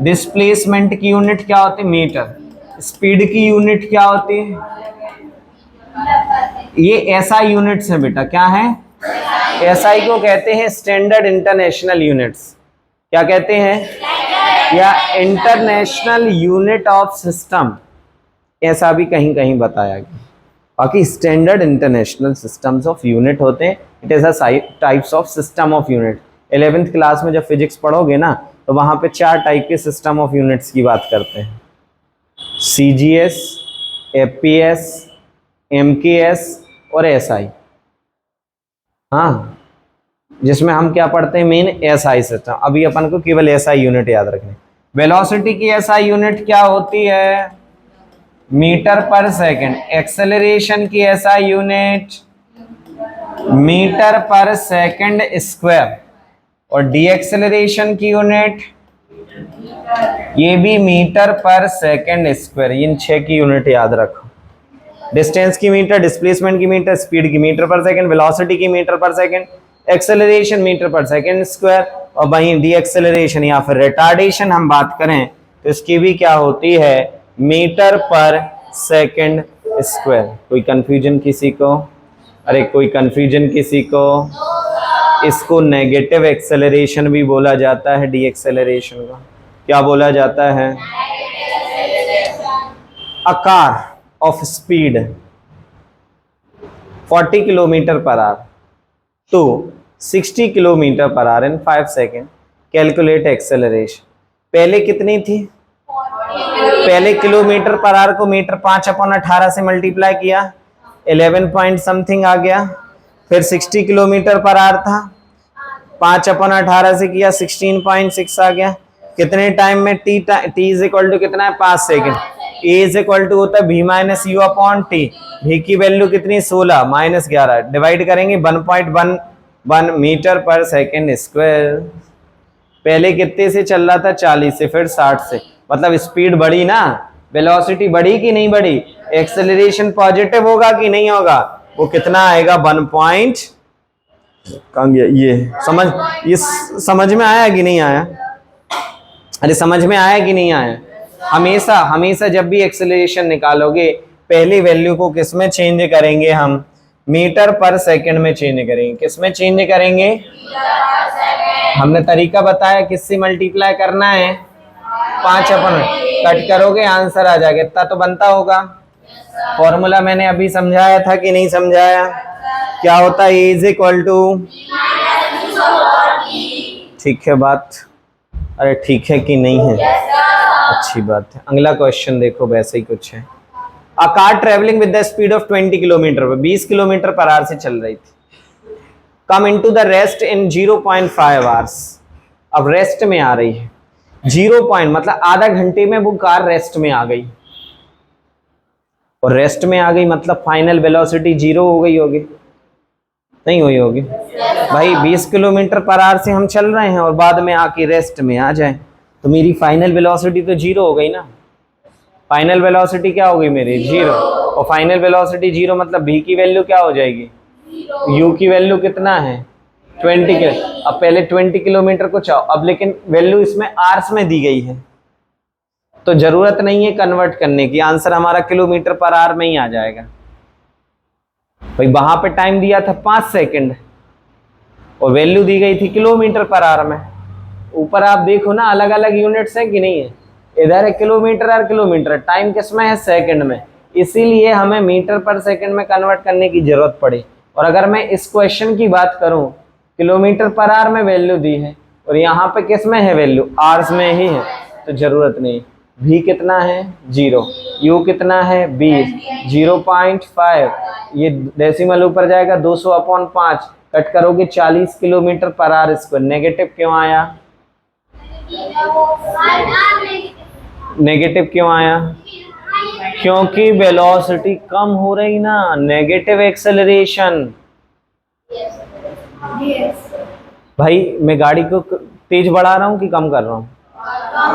डिस्प्लेसमेंट की यूनिट क्या होती है, मीटर। स्पीड की यूनिट क्या होती है, ये एसआई यूनिट्स है बेटा, क्या है, एसआई को कहते हैं स्टैंडर्ड इंटरनेशनल यूनिट्स, क्या कहते हैं, या इंटरनेशनल यूनिट ऑफ सिस्टम, ऐसा भी कहीं कहीं बताया गया। बाकी standard international systems of unit होते हैं, it is a types of system of unit. 11th class में जब फिजिक्स पढ़ोगे ना तो वहां पे 4 टाइप के सिस्टम ऑफ यूनिट्स की बात करते हैं, सीजीएस, एफपीएस, एमकेएस और एसआई। हाँ, जिसमें हम क्या पढ़ते हैं, मेन एसआई सिस्टम। अभी अपन को केवल एसआई यूनिट याद रखने। वेलोसिटी की एसआई यूनिट क्या होती है, मीटर पर सेकंड। एक्सेलरेशन की एसआई यूनिट मीटर पर सेकंड स्क्वायर। और डी एक्सेलरेशन की यूनिट ये भी मीटर पर सेकंड स्क्वायर। इन 6 की यूनिट याद रखो। डिस्टेंस की मीटर, डिस्प्लेसमेंट की मीटर, स्पीड की मीटर पर सेकंड, वेलोसिटी की मीटर पर सेकंड, एक्सेलरेशन मीटर पर सेकंड स्क्वायर। और वहीं डी एक्सेलरेशन या फिर रिटार्डेशन हम बात करें तो इसकी भी क्या होती है, मीटर पर सेकंड स्क्वायर। कोई कंफ्यूजन किसी को, अरे कोई कंफ्यूजन किसी को, इसको नेगेटिव एक्सेलरेशन भी बोला जाता है, डी एक्सेलरेशन का क्या बोला जाता है, आकार of speed 40 kilometre per our तो 60 किलोमीटर पर आवर इन 5 सेकेंड। Calculate acceleration. पहले कितनी थी, पहले किलोमीटर पर आवर को मीटर 5/18 से मल्टीप्लाई किया, 11 पॉइंट समथिंग आ गया। फिर 60 किलोमीटर पर आवर था, 5/18 से किया, 16.6 आ गया। कितने टाइम में, टी इज इक्वल टू कितना है, 5 second. A is equal to होता है भी माइनस यू अपॉन टी। भी की वैल्यू कितनी, 16 माइनस 11, डिवाइड करेंगे 1.11 मीटर पर सेकेंड स्क्वायर। पहले कितने से चल रहा था, 40 से, फिर 60 से, मतलब स्पीड बढ़ी ना, वेलोसिटी बढ़ी कि नहीं बढ़ी, एक्सेलरेशन पॉजिटिव होगा कि नहीं होगा, वो कितना आएगा, 1 ये समझ में आया कि नहीं आया, अरे समझ में आया कि नहीं आया। हमेशा हमेशा जब भी एक्सेलरेशन निकालोगे पहली वैल्यू को किस में चेंज करेंगे, हम मीटर पर सेकंड में चेंज करेंगे। किस में चेंज करेंगे, हमने तरीका बताया, किससे मल्टीप्लाई करना है, 5 अपन कट करोगे आंसर आ जाएगा, इतना तो बनता होगा। फॉर्मूला मैंने अभी समझाया था कि नहीं समझाया, क्या होता है, ए इज इक्वल टू, ठीक है बात, अरे ठीक है कि नहीं है, अच्छी बात है। अगला क्वेश्चन देखो, वैसे ही कुछ है। A car travelling with the speed of 20 kilometre पर 20 किलोमीटर पर आवर से चल रही थी, come into the rest in 0.5 hours. अब रेस्ट में आ रही है, 0 मतलब आधा घंटे में वो कार रेस्ट में आ गई, और रेस्ट में आ गई मतलब फाइनल वेलोसिटी 0 हो गई होगी, नहीं हुई होगी भाई। 20 किलोमीटर पर आवर से हम चल रहे हैं और बाद में आके रेस्ट में आ जाए तो मेरी फाइनल वेलोसिटी तो 0 हो गई ना। फाइनल वेलोसिटी क्या हो गई मेरी, 0, और फाइनल वेलोसिटी 0 मतलब v की वैल्यू क्या हो जाएगी, यू की वैल्यू कितना है 20 किलो। अब पहले 20 किलोमीटर को चाहो, अब लेकिन वैल्यू इसमें आवर्स में दी गई है तो जरूरत नहीं है कन्वर्ट करने की, आंसर हमारा किलोमीटर पर आवर में ही आ जाएगा। भाई वहां पे टाइम दिया था 5 सेकंड और वैल्यू दी गई थी किलोमीटर पर आवर में। ऊपर आप देखो ना अलग अलग यूनिट्स हैं कि नहीं है, इधर है किलोमीटर और किलोमीटर, टाइम किसमें है सेकंड में, इसीलिए हमें मीटर पर सेकंड में कन्वर्ट करने की जरूरत पड़ी। और अगर मैं इस क्वेश्चन की बात करूं, किलोमीटर पर आवर में वैल्यू दी है और यहाँ पे किस में है वैल्यू, आवर्स में ही है, तो जरूरत नहीं। v कितना है 0, u कितना है 20, 0.5, ये डेसिमल ऊपर जाएगा 200/5, कट करोगे 40 kilometre per our square. Negative क्यों आया, नेगेटिव क्यों आया, क्योंकि वेलोसिटी कम हो रही ना, नेगेटिव एक्सेलरेशन। भाई मैं गाड़ी को तेज बढ़ा रहा हूँ कि कम कर रहा हूँ,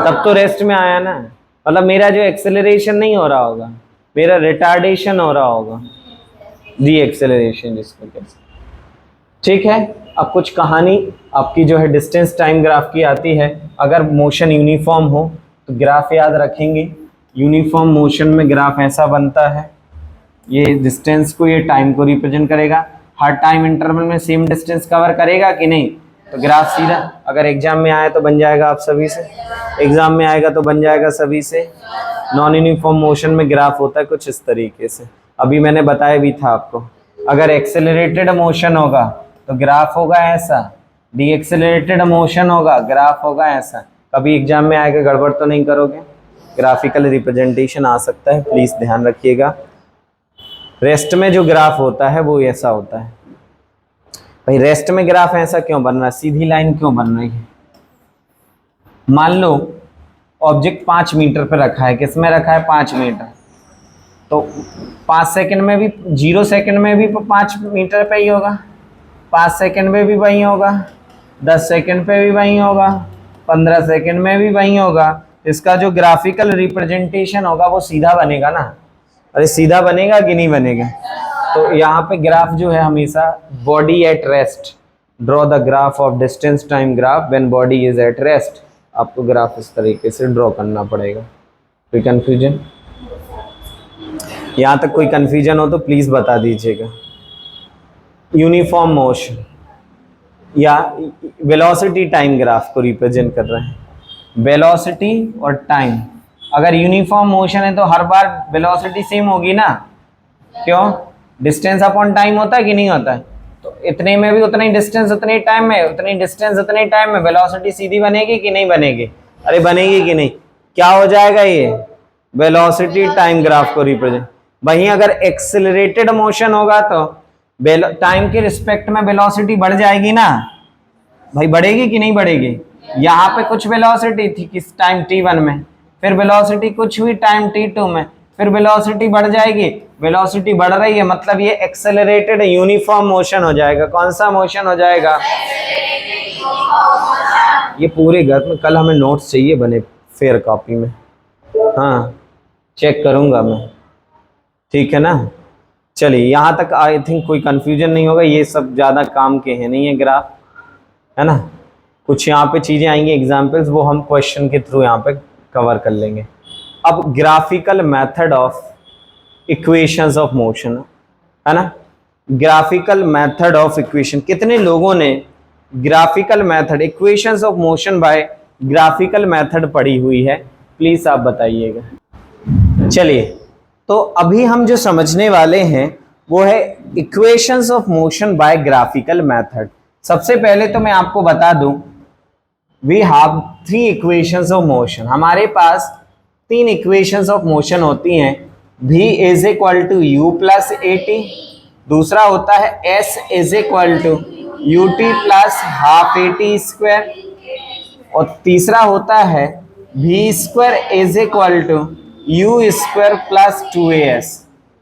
तब तो रेस्ट में आया ना, मतलब मेरा जो एक्सेलरेशन नहीं हो रहा होगा, मेरा रिटार्डेशन हो रहा होगा, डी एक्सेलरेशन जिसको कहते हैं। ठीक है, अब कुछ कहानी आपकी जो है डिस्टेंस टाइम ग्राफ की आती है। अगर मोशन यूनिफॉर्म हो तो ग्राफ याद रखेंगे, यूनिफॉर्म मोशन में ग्राफ ऐसा बनता है, ये डिस्टेंस को, ये टाइम को रिप्रेजेंट करेगा, हर टाइम इंटरवल में सेम डिस्टेंस कवर करेगा कि नहीं, तो ग्राफ सीधा, अगर एग्जाम में आया तो बन जाएगा आप सभी से, एग्जाम में आएगा तो बन जाएगा सभी से। नॉन यूनिफॉर्म मोशन में ग्राफ होता है कुछ इस तरीके से, अभी मैंने बताया भी था आपको। अगर एक्सेलरेटेड मोशन होगा तो ग्राफ होगा ऐसा, डी एक्सेलरेटेड मोशन होगा ग्राफ होगा ऐसा। कभी एग्जाम में आएगा गड़बड़ तो नहीं करोगे, ग्राफिकल रिप्रेजेंटेशन आ सकता है, प्लीज ध्यान रखिएगा। रेस्ट में जो ग्राफ होता है वो ऐसा होता है। भाई रेस्ट में ग्राफ ऐसा क्यों बन रहा है, सीधी लाइन क्यों बन रही है। मान लो ऑब्जेक्ट 5 मीटर पर रखा है, किस में रखा है 5 मीटर, तो 5 सेकंड में भी, 0 सेकंड में भी 5 मीटर पे ही होगा, 5 सेकंड में भी वही होगा, 10 सेकंड पे भी वही होगा, 15 सेकंड में भी वही होगा। इसका जो ग्राफिकल रिप्रेजेंटेशन होगा वो सीधा बनेगा ना, अरे सीधा बनेगा कि नहीं बनेगा। तो यहाँ पे ग्राफ जो है हमेशा body at rest, draw the graph of distance time graph when body is at rest, आपको ग्राफ इस तरीके से ड्रॉ करना पड़ेगा। कोई कंफ्यूजन, यहाँ तक कोई कंफ्यूजन हो तो प्लीज बता दीजिएगा। यूनिफॉर्म मोशन या वेलोसिटी टाइम ग्राफ को रिप्रेजेंट कर रहे हैं, वेलोसिटी और टाइम। अगर यूनिफॉर्म मोशन है तो हर बार वेलोसिटी सेम होगी ना, क्यों, डिस्टेंस अपॉन टाइम होता है कि नहीं होता है, तो इतने में भी उतना ही डिस्टेंस उतने टाइम में, उतनी डिस्टेंस उतने टाइम में, वेलोसिटी सीधी बनेगी कि नहीं बनेगी, अरे बनेगी कि नहीं, क्या हो जाएगा ये वेलोसिटी टाइम ग्राफ को रिप्रेजेंट। वहीं अगर एक्सेलरेटेड मोशन होगा तो टाइम के रिस्पेक्ट में वेलोसिटी बढ़ जाएगी ना, भाई बढ़ेगी कि नहीं बढ़ेगी। यहाँ पे कुछ वेलोसिटी थी किस टाइम t1 में, फिर वेलोसिटी कुछ हुई टाइम t2 में, फिर वेलोसिटी बढ़ जाएगी, वेलोसिटी बढ़ रही है मतलब ये एक्सेलरेटेड यूनिफॉर्म मोशन हो जाएगा। कौन सा मोशन हो जाएगा, ये पूरे घर में कल हमें नोट्स चाहिए बने फेयर कॉपी में, हाँ चेक करूंगा मैं, ठीक है ना। चलिए यहाँ तक आई थिंक कोई कंफ्यूजन नहीं होगा, ये सब ज़्यादा काम के हैं नहीं है ग्राफ, है ना। कुछ यहाँ पे चीज़ें आएंगी एग्जाम्पल्स, वो हम क्वेश्चन के थ्रू यहाँ पे कवर कर लेंगे। अब graphical method of equations of motion, है ना, ग्राफिकल मेथड ऑफ इक्वेशन। कितने लोगों ने graphical method equations of motion by graphical method पढ़ी हुई है, प्लीज आप बताइएगा। चलिए तो अभी हम जो समझने वाले हैं वो है equations of motion by graphical method. सबसे पहले तो मैं आपको बता दूं, we have 3 equations of motion, हमारे पास 3 इक्वेशंस ऑफ मोशन होती हैं। v is equal to u plus A T, दूसरा होता है s is equal to U T plus half A T square, और तीसरा होता है v square is equal to U square plus 2as।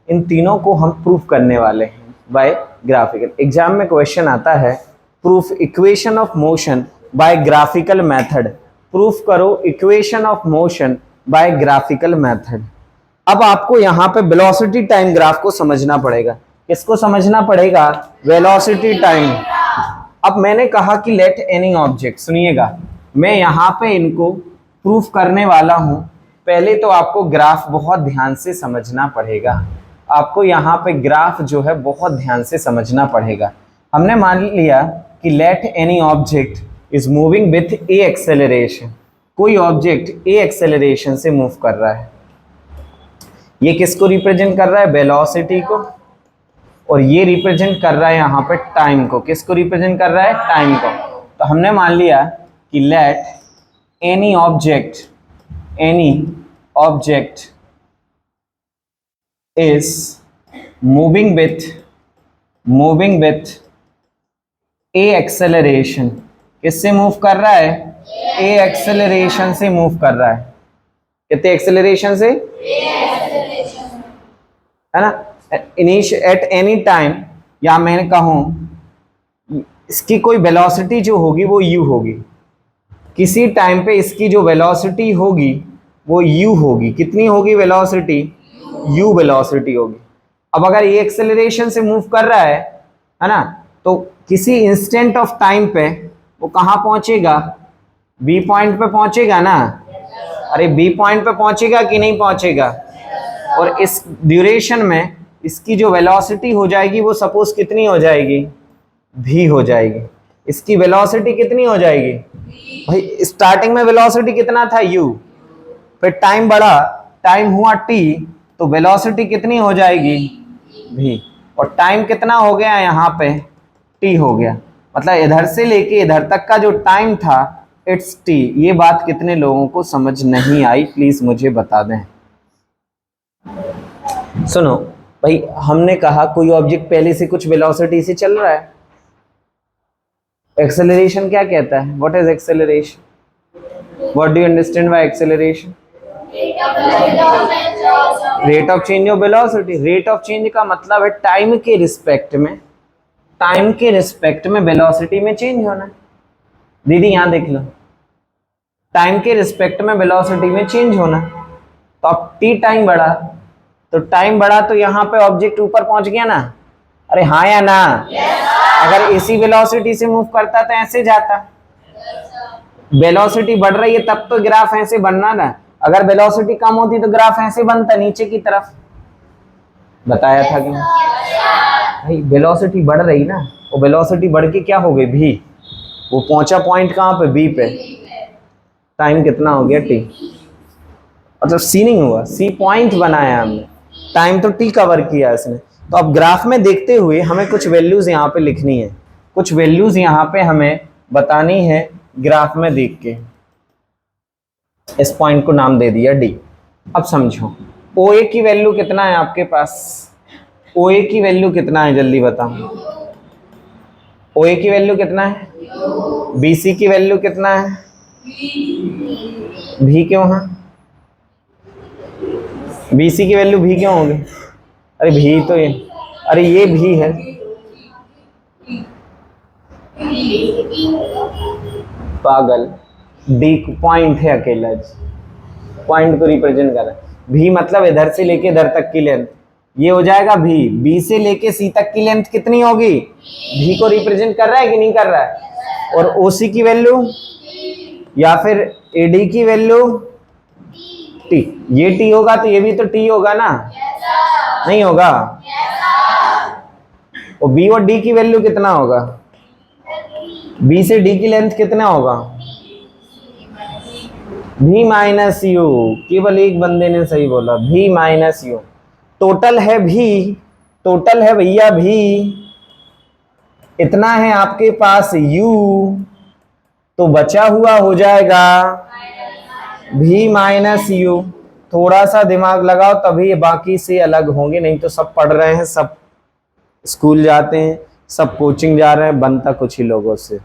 इन तीनों को हम प्रूफ करने वाले हैं बाय ग्राफिकल। एग्जाम में क्वेश्चन आता है proof equation of motion by graphical method, proof करो equation of motion by graphical method. अब आपको यहाँ पे वेलोसिटी टाइम ग्राफ को समझना पड़ेगा किसको समझना पड़ेगा? Velocity time. अब मैंने कहा कि लेट एनी ऑब्जेक्ट, सुनिएगा मैं यहाँ पे इनको प्रूफ करने वाला हूँ। पहले तो आपको ग्राफ बहुत ध्यान से समझना पड़ेगा, आपको यहाँ पे ग्राफ जो है बहुत ध्यान से समझना पड़ेगा। हमने मान लिया कि let any object is moving with A acceleration, कोई ऑब्जेक्ट ए एक्सेलरेशन से मूव कर रहा है। ये किसको रिप्रेजेंट कर रहा है? वेलोसिटी को। और ये रिप्रेजेंट कर रहा है यहाँ पे टाइम को। किसको रिप्रेजेंट कर रहा है? टाइम को। तो हमने मान लिया कि let any object is moving with A acceleration. किससे मूव कर रहा है? ए एक्सेलरेशन से मूव कर रहा है। कितने एक्सेलरेशन से? है ना। एट एनी टाइम, या मैं कहूं इसकी कोई वेलोसिटी जो होगी वो u होगी। किसी टाइम पे इसकी जो वेलोसिटी होगी वो u होगी। कितनी होगी वेलोसिटी? u वेलोसिटी होगी। अब अगर ये एक्सेलरेशन से मूव कर रहा है ना, तो किसी इंस्टेंट ऑफ टाइम पे वो कहाँ पहुंचेगा? b पॉइंट पे पहुंचेगा ना। अरे b पॉइंट पे पहुंचेगा कि नहीं पहुंचेगा? और इस ड्यूरेशन में इसकी जो वेलोसिटी हो जाएगी वो सपोज कितनी हो जाएगी? v हो जाएगी। इसकी वेलोसिटी कितनी हो जाएगी? भाई स्टार्टिंग में वेलोसिटी कितना था? u, फिर टाइम बढ़ा, टाइम हुआ t, तो वेलोसिटी कितनी हो जाएगी? v। और टाइम कितना हो गया यहाँ पे? t हो गया। मतलब इधर से लेके इधर तक का जो टाइम था इट्स t। ये बात कितने लोगों को समझ नहीं आई, प्लीज मुझे बता दें। सुनो भाई, हमने कहा कोई ऑब्जेक्ट पहले से कुछ वेलोसिटी से चल रहा है। एक्सेलरेशन क्या कहता है? What is acceleration? What do you understand by acceleration? Rate of change of velocity. Rate of change का मतलब है टाइम के रिस्पेक्ट में वेलोसिटी में चेंज होना। दीदी यहाँ देख लो, टाइम के रिस्पेक्ट में वेलोसिटी में चेंज होना। तो अब टी टाइम बढ़ा तो यहाँ पे ऑब्जेक्ट ऊपर पहुंच गया ना। अरे हाँ या ना? अगर इसी वेलोसिटी से मूव करता तो ऐसे जाता। वेलोसिटी बढ़ रही है तब तो ग्राफ ऐसे बनना ना। अगर वेलोसिटी कम होती तो ग्राफ ऐसे बनता, नीचे की तरफ। बताया था कि भाई वेलोसिटी बढ़ रही ना, वो वेलोसिटी बढ़ के क्या हो गई? v। वो पहुंचा पॉइंट कहाँ पे? b पे। टाइम कितना हो गया? t। मतलब c नहीं हुआ, c पॉइंट बनाया हमने, टाइम तो t कवर किया इसने। तो अब ग्राफ में देखते हुए हमें कुछ वैल्यूज यहाँ पे लिखनी है, कुछ वैल्यूज यहाँ पे हमें बतानी है ग्राफ में देख के। इस पॉइंट को नाम दे दिया d। अब समझो OA की वैल्यू कितना है आपके पास? OA की वैल्यू कितना है जल्दी बताओ। OA की वैल्यू कितना है? BC की वैल्यू कितना है? V क्यों है? BC की वैल्यू V क्यों होगी? अरे V तो ये, अरे ये V है। पागल, D पॉइंट है अकेला, पॉइंट को रिप्रेजेंट कर रहा है। V मतलब इधर से लेके इधर तक की लेंथ, ये हो जाएगा V। B से लेके C तक की लेंथ कितनी होगी? V को रिप्रेजेंट कर रहा है कि नहीं कर रहा है? और OC की वैल्यू या फिर AD की वैल्यू T। ये T होगा तो ये भी तो T होगा ना? नहीं होगा? और B और D की वैल्यू कितना होगा? B से D की लेंथ कितना होगा? V minus you. केवल एक बंदे ने सही बोला, V माइनस यू। टोटल है V, टोटल है भैया V, इतना है आपके पास U, तो बचा हुआ हो जाएगा V माइनस यू। थोड़ा सा दिमाग लगाओ तभी ये बाकी से अलग होंगे, नहीं तो सब पढ़ रहे हैं, सब स्कूल जाते हैं, सब कोचिंग जा रहे हैं, बनता कुछ ही लोगों से।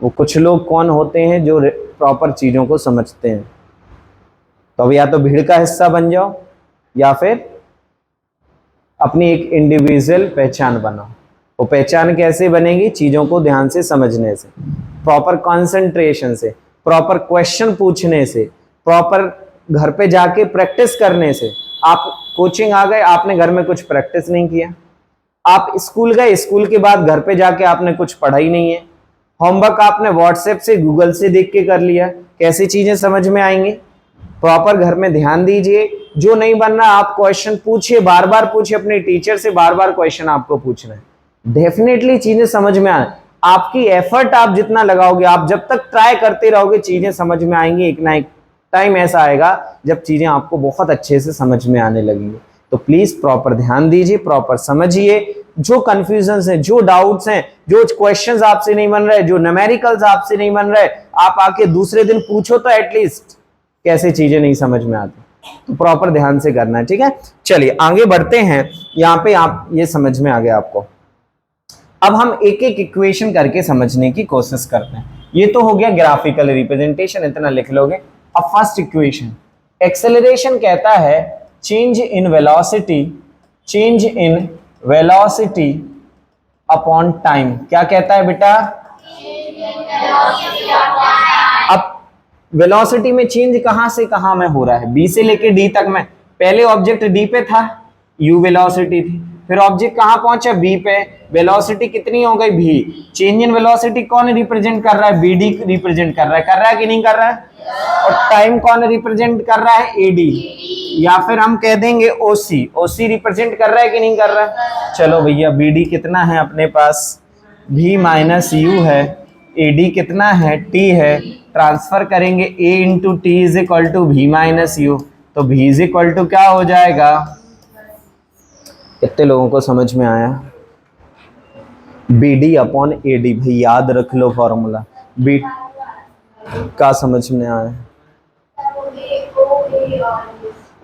वो कुछ लोग कौन होते हैं जो प्रॉपर चीज़ों को समझते हैं। तो अब या तो भीड़ का हिस्सा बन जाओ या फिर अपनी एक इंडिविजुअल पहचान बनाओ। वो पहचान कैसे बनेगी? चीज़ों को ध्यान से समझने से, प्रॉपर कंसंट्रेशन से, प्रॉपर क्वेश्चन पूछने से, प्रॉपर घर पे जाके प्रैक्टिस करने से। आप कोचिंग आ गए, आपने घर में कुछ प्रैक्टिस नहीं किया, आप स्कूल गए, स्कूल के बाद घर पे जाके आपने कुछ पढ़ा ही नहीं है, होमवर्क आपने व्हाट्सएप से गूगल से देख के कर लिया, कैसी चीजें समझ में आएंगी? प्रॉपर घर में ध्यान दीजिए, जो नहीं बन रहा आप क्वेश्चन पूछिए, बार बार पूछिए, अपने टीचर से बार बार क्वेश्चन आपको पूछना है, डेफिनेटली चीजें समझ में आए। आपकी एफर्ट आप जितना लगाओगे, आप जब तक ट्राई करते रहोगे, चीजें समझ में आएंगी। एक ना एक टाइम ऐसा आएगा जब चीजें आपको बहुत अच्छे से समझ में आने लगेंगी। तो प्लीज प्रॉपर ध्यान दीजिए, प्रॉपर समझिए, जो कंफ्यूजन है, जो डाउट्स हैं, जो क्वेश्चंस आपसे नहीं बन रहे, जो न्यूमेरिकल्स आपसे नहीं बन रहे, आप आके दूसरे दिन पूछो तो एटलीस्ट कैसे चीजें नहीं समझ में आती। तो प्रॉपर ध्यान से करना है, ठीक है। चलिए आगे बढ़ते हैं, यहाँ पे आप ये समझ में आ गया आपको। अब हम एक एक इक्वेशन करके समझने की कोशिश करते हैं। ये तो हो गया ग्राफिकल रिप्रेजेंटेशन, इतना लिख लोगे। अब फर्स्ट इक्वेशन, एक्सेलरेशन कहता है change in velocity, change in velocity upon time. क्या कहता है बेटा? अब वेलोसिटी में चेंज कहां से कहां में हो रहा है? बी से लेके डी तक में। पहले ऑब्जेक्ट डी पे था, यू वेलोसिटी थी, फिर ऑब्जेक्ट कहां पहुंचा? बी पे, वेलोसिटी कितनी हो गई? भी। चेंज इन वेलोसिटी कौन रिप्रेजेंट कर रहा है? बी डी रिप्रेजेंट कर रहा है कि नहीं कर रहा है? और टाइम कौन रिप्रेजेंट कर रहा है? ए डी, या फिर हम कह देंगे ओसी। ओसी रिप्रेजेंट कर रहा है कि नहीं कर रहा है? चलो भैया, बी डी कितना है अपने पास? भी माइनस यू है, ए डी कितना है? टी है। ट्रांसफर करेंगे A into T is equal to V minus U, तो भी इज इक्वल टू क्या हो जाएगा? कितने लोगों को समझ में आया? B D upon A D, भाई याद रख लो फॉर्मूला। बी का समझ में आया?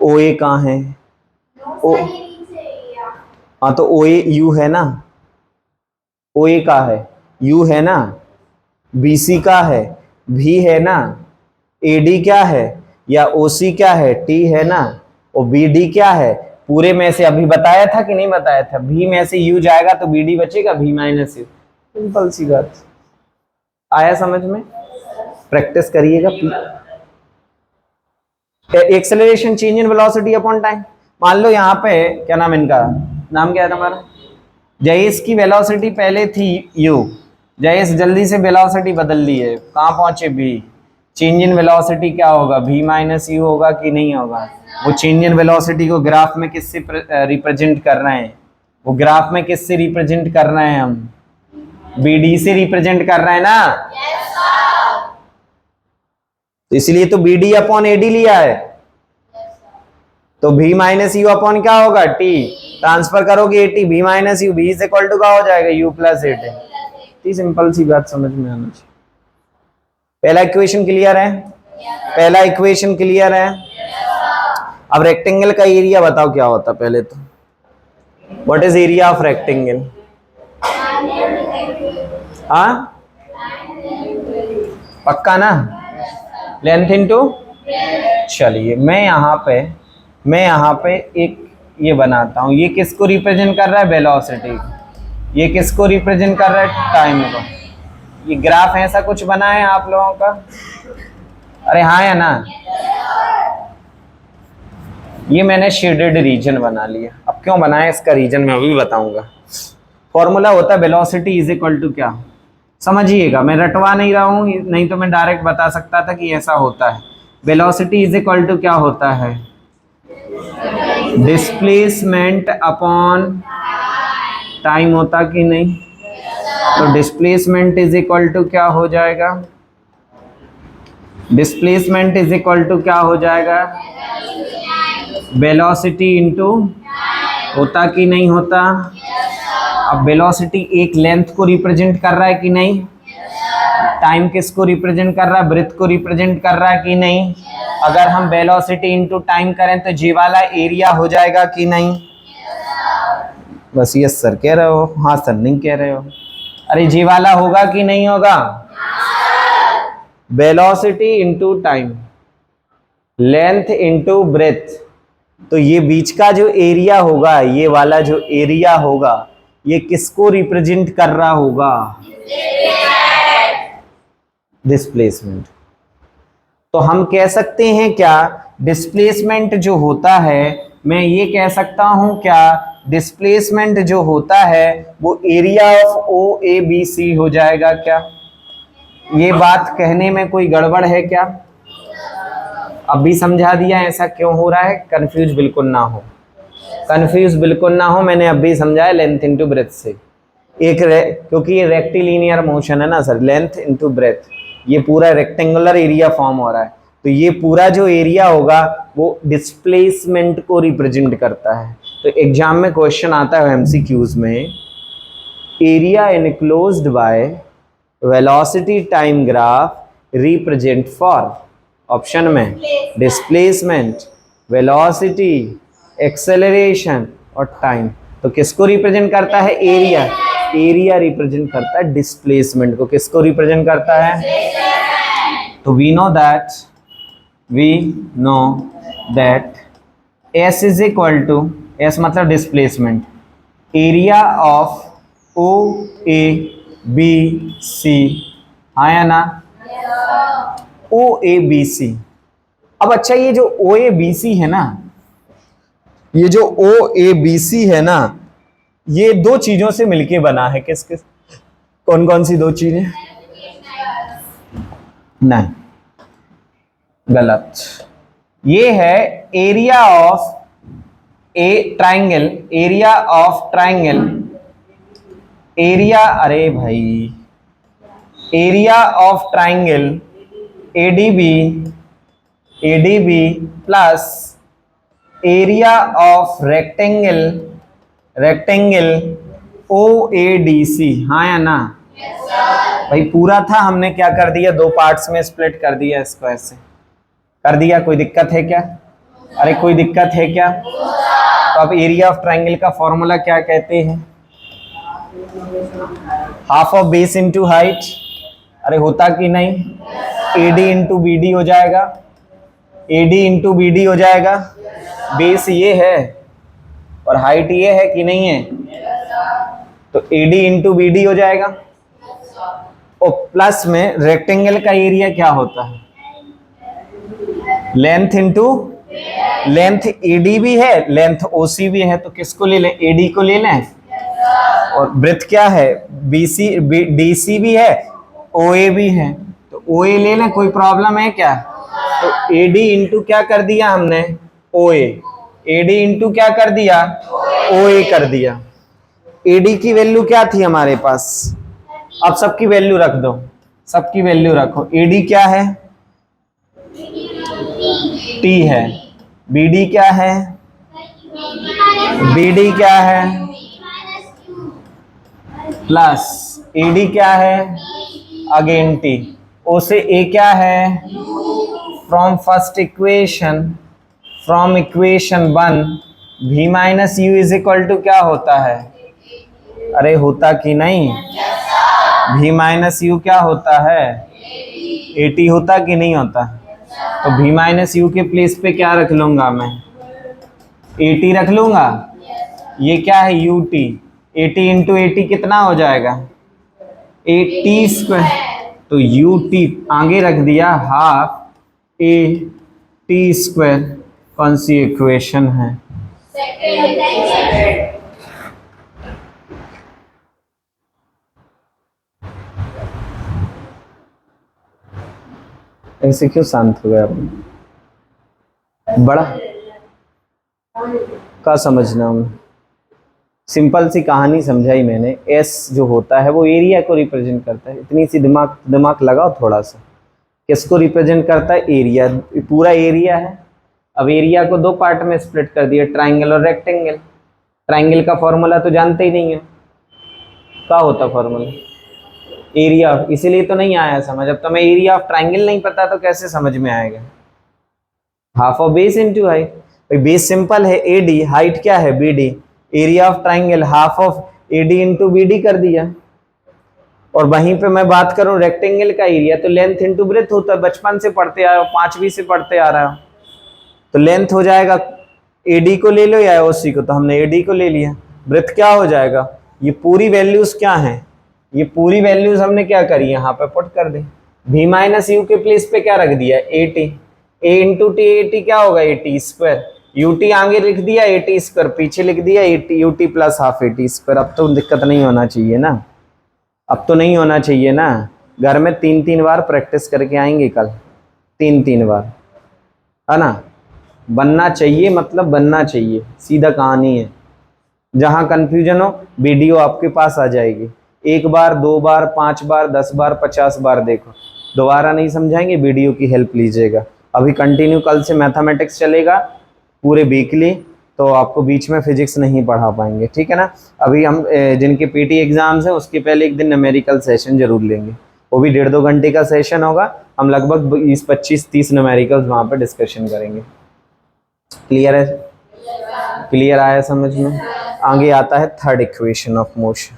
ओ ए कहाँ है? ओ, हाँ तो ओ ए यू है ना, ओ ए का है? यू है ना, बी सी का है, भी है ना, ए डी क्या है, या ओ सी क्या है? टी है ना, और बी डी क्या है? पूरे में से अभी बताया था कि नहीं बताया था? भी में से यू जाएगा तो बी डी बचेगा, भी माइनस यू। सिंपल सी बात। आया समझ में? प्रैक्टिस करिएगा। Acceleration change in velocity upon time. मान लो यहाँ पे क्या नाम, इनका नाम क्या है तुम्हारा? जयेश की वेलोसिटी पहले थी यू, जयेश जल्दी से वेलोसिटी बदल ली है, कहाँ पहुंचे? बी। चेंज इन वेलोसिटी क्या होगा? भी माइनस यू होगा कि नहीं होगा? वो चेंज इन वेलोसिटी को ग्राफ में किससे रिप्रेजेंट कर रहे हैं? वो ग्राफ में किससे रिप्रेजेंट कर रहे हैं हम? बी डी से रिप्रेजेंट कर रहे हैं ना? तो इसलिए तो B D upon A D लिया है। तो भी माइनस यू अपॉन क्या होगा? टी। ट्रांसफर करोगे ए टी, भी माइनस यू, भी इज इक्वल टू क्या हो जाएगा? You plus A T. इतनी सिंपल सी बात समझ में आना चाहिए। पहला इक्वेशन क्लियर है? पहला इक्वेशन क्लियर है? अब रेक्टेंगल का एरिया बताओ क्या होता है पहले तो। What is area of rectangle? हाँ पक्का ना? Length into. चलिए मैं यहाँ पे एक ये बनाता हूँ। ये किसको रिप्रेजेंट कर रहा है? वेलोसिटी। ये किसको रिप्रेजेंट कर रहा है? टाइम को। ये ग्राफ ऐसा कुछ बना है आप लोगों का? अरे हाँ या ना? ये मैंने शेडेड रीजन बना लिया। अब क्यों बनाया इसका रीजन मैं अभी बताऊंगा। फॉर्मूला होता है वेलोसिटी इज इक्वल टू क्या? समझिएगा, मैं रटवा नहीं रहा हूँ, नहीं तो मैं डायरेक्ट बता सकता था कि ऐसा होता है। वेलोसिटी इज इक्वल टू क्या होता है? डिस्प्लेसमेंट अपॉन टाइम होता कि नहीं? तो डिस्प्लेसमेंट इज इक्वल टू क्या हो जाएगा? डिस्प्लेसमेंट इज इक्वल टू क्या हो जाएगा? वेलोसिटी इनटू, होता कि नहीं होता? अब वेलोसिटी एक लेंथ को रिप्रेजेंट कर रहा है कि नहीं? टाइम किसको रिप्रेजेंट कर रहा है? ब्रेथ को रिप्रेजेंट कर रहा है कि नहीं? अगर हम वेलोसिटी इनटू टाइम करें तो जी वाला एरिया हो जाएगा कि नहीं? बस यस सर कह रहे हो, हाँ सर नहीं कह रहे हो। अरे जी वाला होगा कि नहीं होगा? Velocity into time, length into breadth, तो ये बीच का जो एरिया होगा, ये वाला जो एरिया होगा, ये किसको रिप्रेजेंट कर रहा होगा? डिस्प्लेसमेंट। तो हम कह सकते हैं क्या, डिस्प्लेसमेंट जो होता है मैं ये कह सकता हूँ क्या, डिस्प्लेसमेंट जो होता है वो area of O A B C हो जाएगा क्या? ये बात कहने में कोई गड़बड़ है क्या? अभी समझा दिया ऐसा क्यों हो रहा है, कंफ्यूज बिल्कुल ना हो, कंफ्यूज बिल्कुल ना हो, मैंने अभी समझाया लेंथ इनटू ब्रेथ से। क्योंकि ये रेक्टिलिनियर मोशन है ना सर, लेंथ इनटू ब्रेथ, ये पूरा रेक्टेंगुलर एरिया फॉर्म हो रहा है, तो ये पूरा जो एरिया होगा वो डिस्प्लेसमेंट को रिप्रेजेंट करता है। तो एग्जाम में क्वेश्चन आता है एमसीक्यूज में, area enclosed by velocity time graph represent for, option में डिस्प्लेसमेंट, वेलोसिटी, एक्सेलरेशन और टाइम। तो किसको रिप्रेजेंट करता है? एरिया। एरिया रिप्रेजेंट करता है डिस्प्लेसमेंट को। किसको रिप्रेजेंट करता है? तो we know that S is equal to, S मतलब displacement, area of O A B C, हाँ या ना? O A B C. अब अच्छा, ये जो ओ ए बी सी है ना, ये जो ओ ए बी सी है ना, ये दो चीजों से मिलके बना है। किस किस, कौन कौन सी दो चीजें? नहीं, गलत। ये है area of a triangle, area of triangle, area, अरे भाई, area of triangle ADB, ADB plus area of rectangle, rectangle O A D C, हाँ या ना? भाई पूरा था, हमने क्या कर दिया, दो पार्ट्स में स्प्लिट कर दिया, इसको ऐसे कर दिया। कोई दिक्कत है क्या? अरे कोई दिक्कत है क्या? तो अब एरिया ऑफ ट्राइंगल का फॉर्मूला क्या कहते हैं? Half of base into height. अरे होता कि नहीं? एडी इंटू बी डी हो जाएगा, एडी इंटू बी डी हो जाएगा। बेस ये है और हाइट ये है कि नहीं है? तो एडी इंटू बी डी हो जाएगा। और प्लस में रेक्टेंगल का एरिया क्या होता है? लेंथ इंटू लेंथ, एडी भी है, लेंथ ओसी भी है, तो किसको ले लें? एडी को ले लें। और ब्रेथ क्या है? बीसी, डीसी भी है, ओए भी है, तो ओए ले लें, कोई प्रॉब्लम है क्या? तो एडी इंटू क्या कर दिया हमने? ओए। एडी इंटू क्या कर दिया? ओए कर दिया। एडी की वैल्यू क्या थी हमारे पास? अब सबकी वैल्यू रख दो, सबकी वैल्यू रखो। एडी क्या है? टी है। बीडी क्या है? बीडी क्या है? प्लस एडी क्या है? Again T. ओ से ए क्या है? From first equation, from equation 1 v minus U is equal to क्या होता है? अरे होता कि नहीं? v माइनस यू क्या होता है? एटी होता कि नहीं होता? तो v माइनस यू के प्लेस पे क्या रख लूंगा मैं? एटी रख लूंगा। ये क्या है? U T. Eighty into eighty कितना हो जाएगा? Eighty square. तो यू टी आगे रख दिया, हाफ ए टी स्क्वायर। कौन सी इक्वेशन है? ऐसे क्यों शांत हो गया आप? बड़ा का समझना हूँ, सिंपल सी कहानी समझाई मैंने। एस जो होता है वो एरिया को रिप्रेजेंट करता है। इतनी सी दिमाग लगाओ थोड़ा सा। किसको रिप्रेजेंट करता है? एरिया। पूरा एरिया है। अब एरिया को दो पार्ट में स्प्लिट कर दिया, ट्राइंगल और रेक्टेंगल। ट्राइंगल का फॉर्मूला तो जानते ही नहीं है, क्या होता फॉर्मूला? एरिया। इसीलिए तो नहीं आया समझ। अब तो मैं एरिया ऑफ ट्राइंगल नहीं पता तो कैसे समझ में आएगा? Half of base into height. Base simple है एडी, हाइट क्या है? BD. Area of triangle half of AD into BD कर दिया। और वहीं पे मैं बात करूं रेक्टेंगल का एरिया, तो लेंथ इंटू ब्रेथ होता है। बचपन से पढ़ते आए हो, 5वीं से पढ़ते आ रहा हो, तो लेंथ हो जाएगा, एडी को ले लो या ओसी को, तो हमने एडी को ले लिया। ब्रेथ क्या हो जाएगा? ये पूरी वैल्यूज क्या हैं? ये पूरी वैल्यूज हमने क्या करी? यहाँ पे पुट कर दी। v माइनस यू के प्लेस पे क्या रख दिया? एटी। ए इंटू टी, एटी क्या होगा? Eighty square. यूटी आगे लिख दिया एटी स्क्वायर, पीछे लिख दिया UT plus half eighty square. अब तो दिक्कत नहीं होना चाहिए ना, अब तो नहीं होना चाहिए ना। घर में 3-3 बार प्रैक्टिस करके आएंगे कल, 3-3 बार, है ना। बनना चाहिए, मतलब बनना चाहिए, सीधा कहानी है। जहां कंफ्यूजन हो वीडियो आपके पास आ जाएगी, 1 बार 2 बार 5 बार 10 बार 50 बार देखो, दोबारा नहीं समझाएंगे, वीडियो की हेल्प लीजिएगा। अभी कंटिन्यू कल से मैथमेटिक्स चलेगा पूरे वीकली, तो आपको बीच में फिजिक्स नहीं पढ़ा पाएंगे, ठीक है ना। अभी हम जिनके पीटी एग्जाम्स हैं उसके पहले एक दिन न्यूमेरिकल सेशन जरूर लेंगे, वो भी 1.5-2 घंटे का सेशन होगा। हम लगभग 20-25-30 न्यूमेरिकल्स वहाँ पर डिस्कशन करेंगे। क्लियर है? क्लियर आया समझ में? आगे आता है third equation of motion.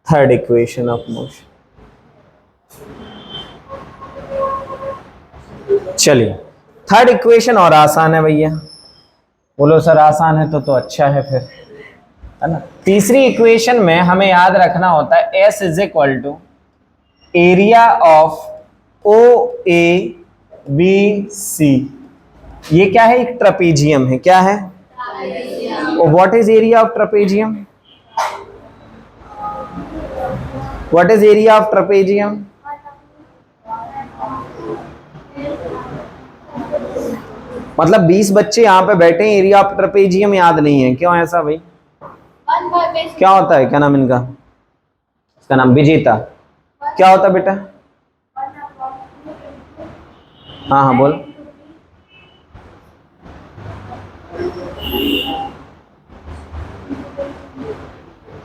Third equation of motion, चलिए थर्ड इक्वेशन और आसान है भैया। बोलो सर आसान है तो अच्छा है फिर, है ना। तीसरी इक्वेशन में हमें याद रखना होता है S is equal to area of O A B C. ये क्या है? एक ट्रपेजियम है। क्या है? What is area of trapezium? What is area of trapezium? मतलब 20 बच्चे यहाँ पे बैठे हैं, एरिया ऑफ ट्रपेजियम याद नहीं है, क्यों ऐसा भाई? क्या होता है? क्या नाम इनका? इसका नाम विजेता। क्या होता है बेटा? हाँ हाँ बोल।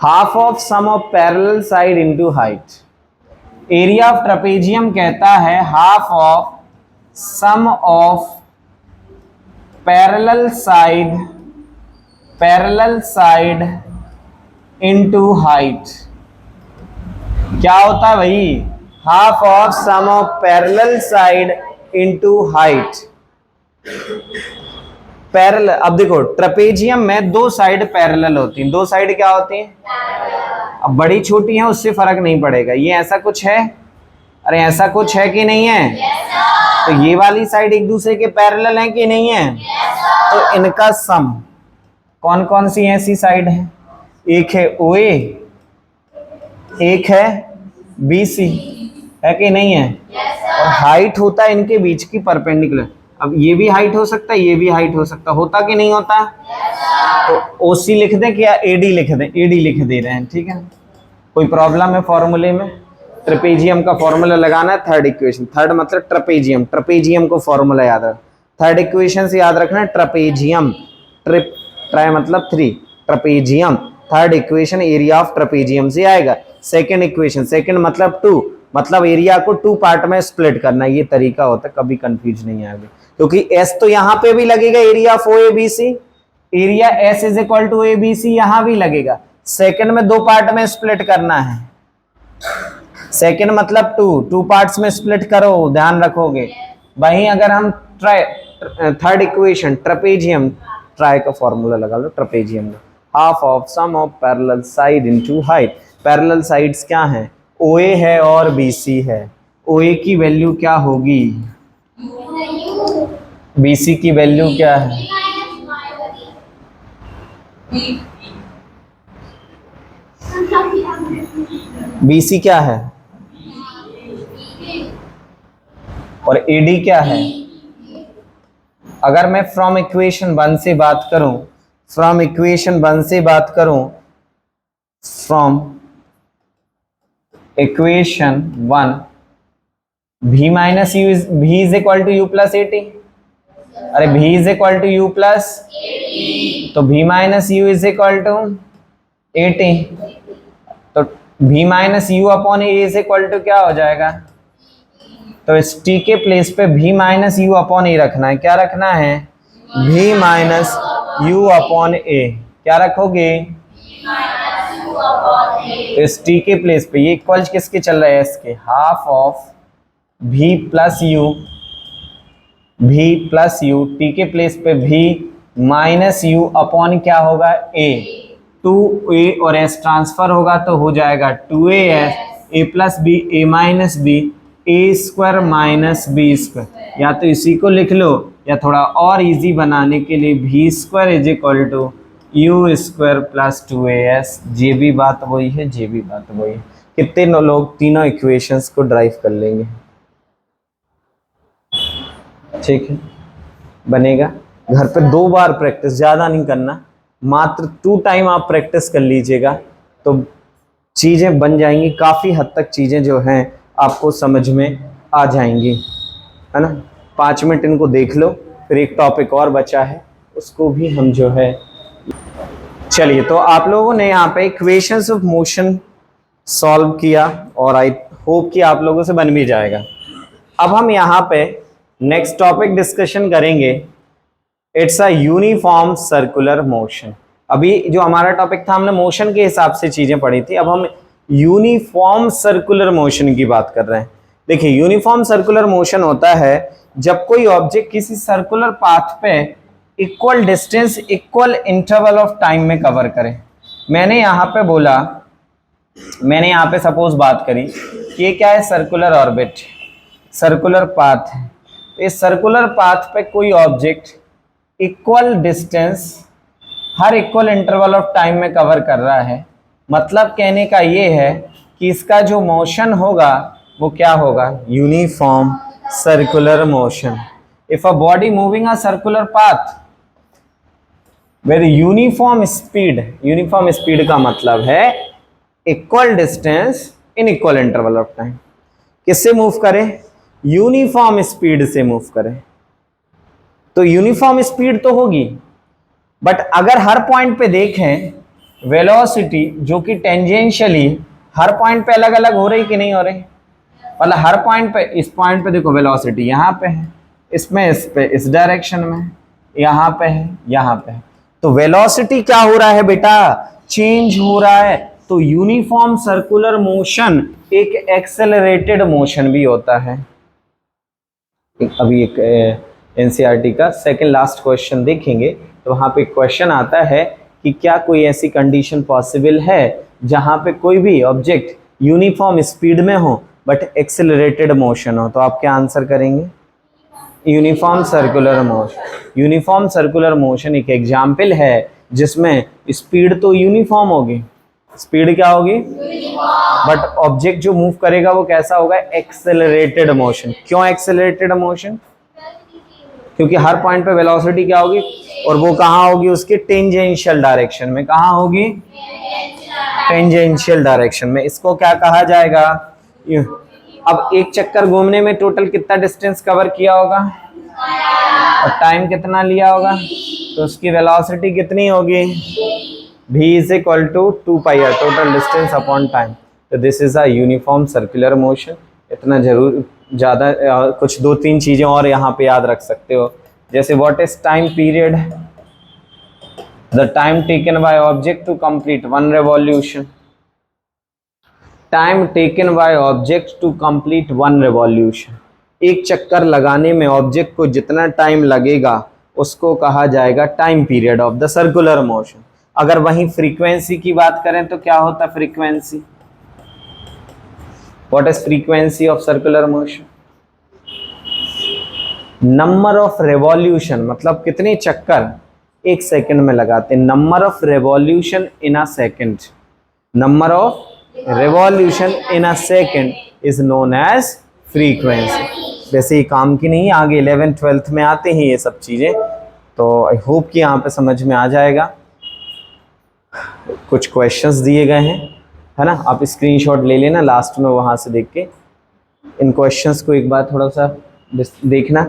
Half of sum of parallel side into height. Area of trapezium कहता है half of sum of parallel side into height. क्या होता है भाई? Half of sum of parallel side into height. Parallel, अब देखो ट्रपेजियम में 2 साइड पैरेलल होती हैं। 2 साइड क्या होती हैं? अब बड़ी छोटी है उससे फर्क नहीं पड़ेगा। ये ऐसा कुछ है, अरे ऐसा कुछ है कि नहीं है? तो ये वाली साइड एक दूसरे के पैरेलल है कि नहीं है? तो इनका सम, कौन कौन सी ऐसी साइड है? एक है OA, एक है BC, है कि नहीं है? और हाइट होता है इनके बीच की परपेंडिकुलर। अब ये भी हाइट हो सकता है, ये भी हाइट हो सकता है, होता कि नहीं होता? तो OC लिख दें क्या AD लिख दें? AD लिख दे रहे हैं, ठीक है। कोई प्रॉब्लम है फॉर्मूले में? ट्रपेजियम का फॉर्मूला लगाना है थर्ड इक्वेशन। थर्ड मतलब ट्रपेजियम, ट्रपेजियम को फॉर्मूला याद रख। थर्ड इक्वेशन से याद रखना है ट्रपेजियम, ट्राई मतलब 3, trapezium. Third equation area of trapezium से आएगा। सेकंड इक्वेशन, सेकंड मतलब 2, मतलब एरिया को 2 पार्ट में स्प्लिट करना। ये तरीका होता है, कभी कंफ्यूज नहीं आएगा, क्योंकि S तो यहाँ पे भी लगेगा, area of OABC, area S is equal to ABC यहां भी लगेगा। सेकंड में 2 पार्ट में स्प्लिट करना है। सेकंड मतलब 2 पार्ट्स में स्प्लिट करो, ध्यान रखोगे। वहीं अगर हम थर्ड इक्वेशन ट्रपेजियम, ट्राई का फॉर्मूला लगा लो ट्रपेजियम में, half of sum of parallel side into height. Parallel sides क्या हैं? OA है और BC है। OA की वैल्यू क्या होगी? BC की वैल्यू क्या है? BC क्या है? और AD क्या है? अगर मैं फ्रॉम इक्वेशन 1 से बात करूं, फ्रॉम इक्वेशन 1 से बात करूं, from equation 1 V minus U is V is equal to U plus AT। अरे V is equal to U plus, तो V minus U is equal to AT। तो V minus U upon A is equal to क्या हो जाएगा? तो इस T के place पे V minus U upon A रखना है। क्या रखना है? V minus U upon A। क्या रखोगे? तो इस T के प्लेस पे ये इक्वल किसके चल रहा है? S के। Half of V plus you, T के प्लेस पे V माइनस यू अपॉन क्या होगा? A। 2A और S ट्रांसफर होगा तो हो जाएगा 2AS, A plus B, A minus B, A square minus B square. या तो इसी को लिख लो या थोड़ा और इजी बनाने के लिए v square is equal to U square plus 2as, जे भी बात वही है, जे भी बात वही है। कितने लोग तीनों इक्वेशंस को ड्राइव कर लेंगे? ठीक है, बनेगा। घर पे 2 बार प्रैक्टिस, ज़्यादा नहीं करना, मात्र 2 टाइम आप प्रैक्टिस कर लीजिएगा तो चीज़ें बन जाएंगी। काफ़ी हद तक चीज़ें जो हैं आपको समझ में आ जाएंगी, है ना। 5 मिनट इनको देख लो, फिर एक टॉपिक और बचा है उसको भी हम जो है, चलिए। तो आप लोगों ने यहाँ पे इक्वेशंस ऑफ मोशन सॉल्व किया और आई होप कि आप लोगों से बन भी जाएगा। अब हम यहाँ पे नेक्स्ट टॉपिक डिस्कशन करेंगे, it's a uniform circular motion. अभी जो हमारा टॉपिक था हमने मोशन के हिसाब से चीजें पढ़ी थी, अब हम यूनिफॉर्म सर्कुलर मोशन की बात कर रहे हैं। देखिए, यूनिफॉर्म सर्कुलर मोशन होता है जब कोई ऑब्जेक्ट किसी सर्कुलर पाथ पे equal distance equal interval of time में कवर करे। मैंने यहाँ पे बोला, मैंने यहाँ पे सपोज बात करी कि ये क्या है, सर्कुलर ऑर्बिट, सर्कुलर पाथ है। इस सर्कुलर पाथ पे कोई object equal distance her equal interval of time में कवर कर रहा है। मतलब कहने का ये है कि इसका जो मोशन होगा वो क्या होगा, uniform circular motion. If a body moving a circular path with uniform speed का मतलब है equal distance in equal interval of time. किससे मूव करें, यूनिफॉर्म स्पीड से मूव करें। तो यूनिफॉर्म स्पीड तो होगी, बट अगर हर पॉइंट पे देखें वेलोसिटी जो कि टेंजेंशियली हर पॉइंट पे अलग अलग हो रही कि नहीं हो रही, मतलब हर पॉइंट पे, इस पॉइंट पे देखो वेलोसिटी यहाँ पे है, इसमें इस पे इस डायरेक्शन में, यहाँ पे है, यहाँ पे है, तो वेलोसिटी क्या हो रहा है बेटा, चेंज हो रहा है। तो यूनिफॉर्म सर्कुलर मोशन एक एक्सेलरेटेड मोशन भी होता है। अभी एक एनसीईआरटी का सेकंड लास्ट क्वेश्चन देखेंगे तो वहाँ पे क्वेश्चन आता है कि क्या कोई ऐसी कंडीशन पॉसिबल है जहाँ पे कोई भी ऑब्जेक्ट यूनिफॉर्म स्पीड में हो बट एक्सेलरेटेड मोशन हो। तो आप क्या आंसर करेंगे, uniform circular motion. Uniform circular motion एक एग्जाम्पल है जिसमें स्पीड तो यूनिफॉर्म होगी, स्पीड क्या होगी, बट ऑब्जेक्ट जो मूव करेगा वो कैसा होगा, एक्सेलरेटेड मोशन। क्यों एक्सेलरेटेड मोशन, क्योंकि हर पॉइंट पे वेलोसिटी क्या होगी, और वो कहाँ होगी, उसके टेंजेंशियल डायरेक्शन में। कहाँ होगी, टेंजेंशियल डायरेक्शन में। इसको क्या कहा जाएगा, अब एक चक्कर घूमने में टोटल कितना डिस्टेंस कवर किया होगा और टाइम कितना लिया होगा, तो उसकी वेलोसिटी कितनी होगी, v is equal to 2 pi r total distance upon time। तो this is a uniform circular motion. इतना जरूर ज़्यादा कुछ 2-3 चीज़ें और यहाँ पे याद रख सकते हो, जैसे what is time period, the time taken by object to complete 1 revolution. Time taken by object to complete 1 revolution, एक चक्कर लगाने में ऑब्जेक्ट को जितना टाइम लगेगा उसको कहा जाएगा time period of the circular motion. अगर वहीं फ्रीक्वेंसी की बात करें तो क्या होता है frequency, what is frequency of circular motion, number of revolution, मतलब कितने चक्कर एक सेकंड में लगाते हैं, number of revolution in a second, number of revolution in a second is known as frequency. वैसे ये काम की नहीं, आगे 11th-12th में आते हैं ये सब चीज़ें, तो आई होप कि यहाँ पे समझ में आ जाएगा। कुछ क्वेश्चंस दिए गए हैं, है ना, आप स्क्रीनशॉट ले लेना लास्ट में वहाँ से देख के। इन क्वेश्चंस को एक बार थोड़ा सा देखना,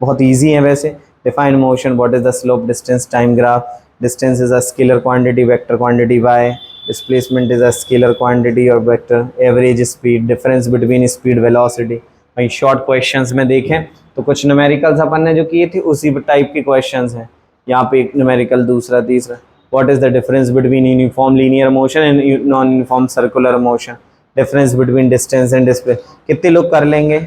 बहुत इजी है वैसे। Define motion, what is the slope, distance, time graph, distance is a scalar quantity, vector quantity by, displacement is a scalar quantity और vector, average speed, difference between speed velocity. वहीं शॉर्ट क्वेश्चंस में देखें तो कुछ numericals अपन ने जो किए थे उसी टाइप के क्वेश्चंस हैं। यहाँ पे एक न्यूमेरिकल, दूसरा, तीसरा, what is the difference between uniform linear motion and non uniform circular motion, difference between distance and display। कितने लोग कर लेंगे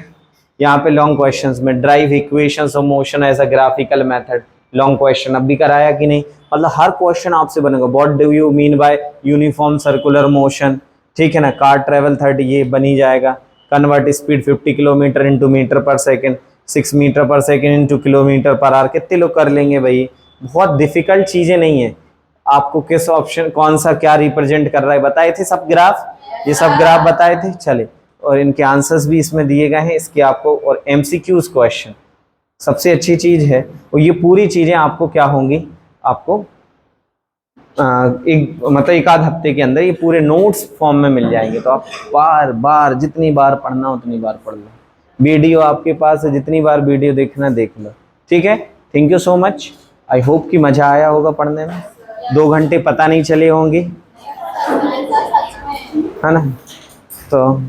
यहाँ पे लॉन्ग क्वेश्चंस में, derive equations of motion as a graphical method, long question अब भी कराया कि नहीं, मतलब हर क्वेश्चन आपसे बनेगा। What do you mean by uniform circular motion, ठीक है ना, कार ट्रेवल 30, ये बनी जाएगा। Convert speed 50 kilometre into metre per second, 6 metre per second into kilometre per hour, कितने लोग कर लेंगे भाई, बहुत डिफिकल्ट चीज़ें नहीं है। आपको किस ऑप्शन कौन सा क्या रिप्रेजेंट कर रहा है बताए थे सब ग्राफ, ये सब ग्राफ बताए थे। चले, और इनके आंसर्स भी इसमें दिए गए हैं इसके आपको, और MCQs क्वेश्चन सबसे अच्छी चीज़ है। और ये पूरी चीज़ें आपको क्या होंगी, आपको एक मतलब एक आध हफ्ते के अंदर ये पूरे नोट्स फॉर्म में मिल जाएंगे। तो आप बार बार जितनी बार पढ़ना उतनी बार पढ़ लो, वीडियो आपके पास है, जितनी बार वीडियो देखना देख लो, ठीक है। Thank you so much, I hope कि मज़ा आया होगा पढ़ने में, 2 घंटे पता नहीं चले होंगे, है ना। तो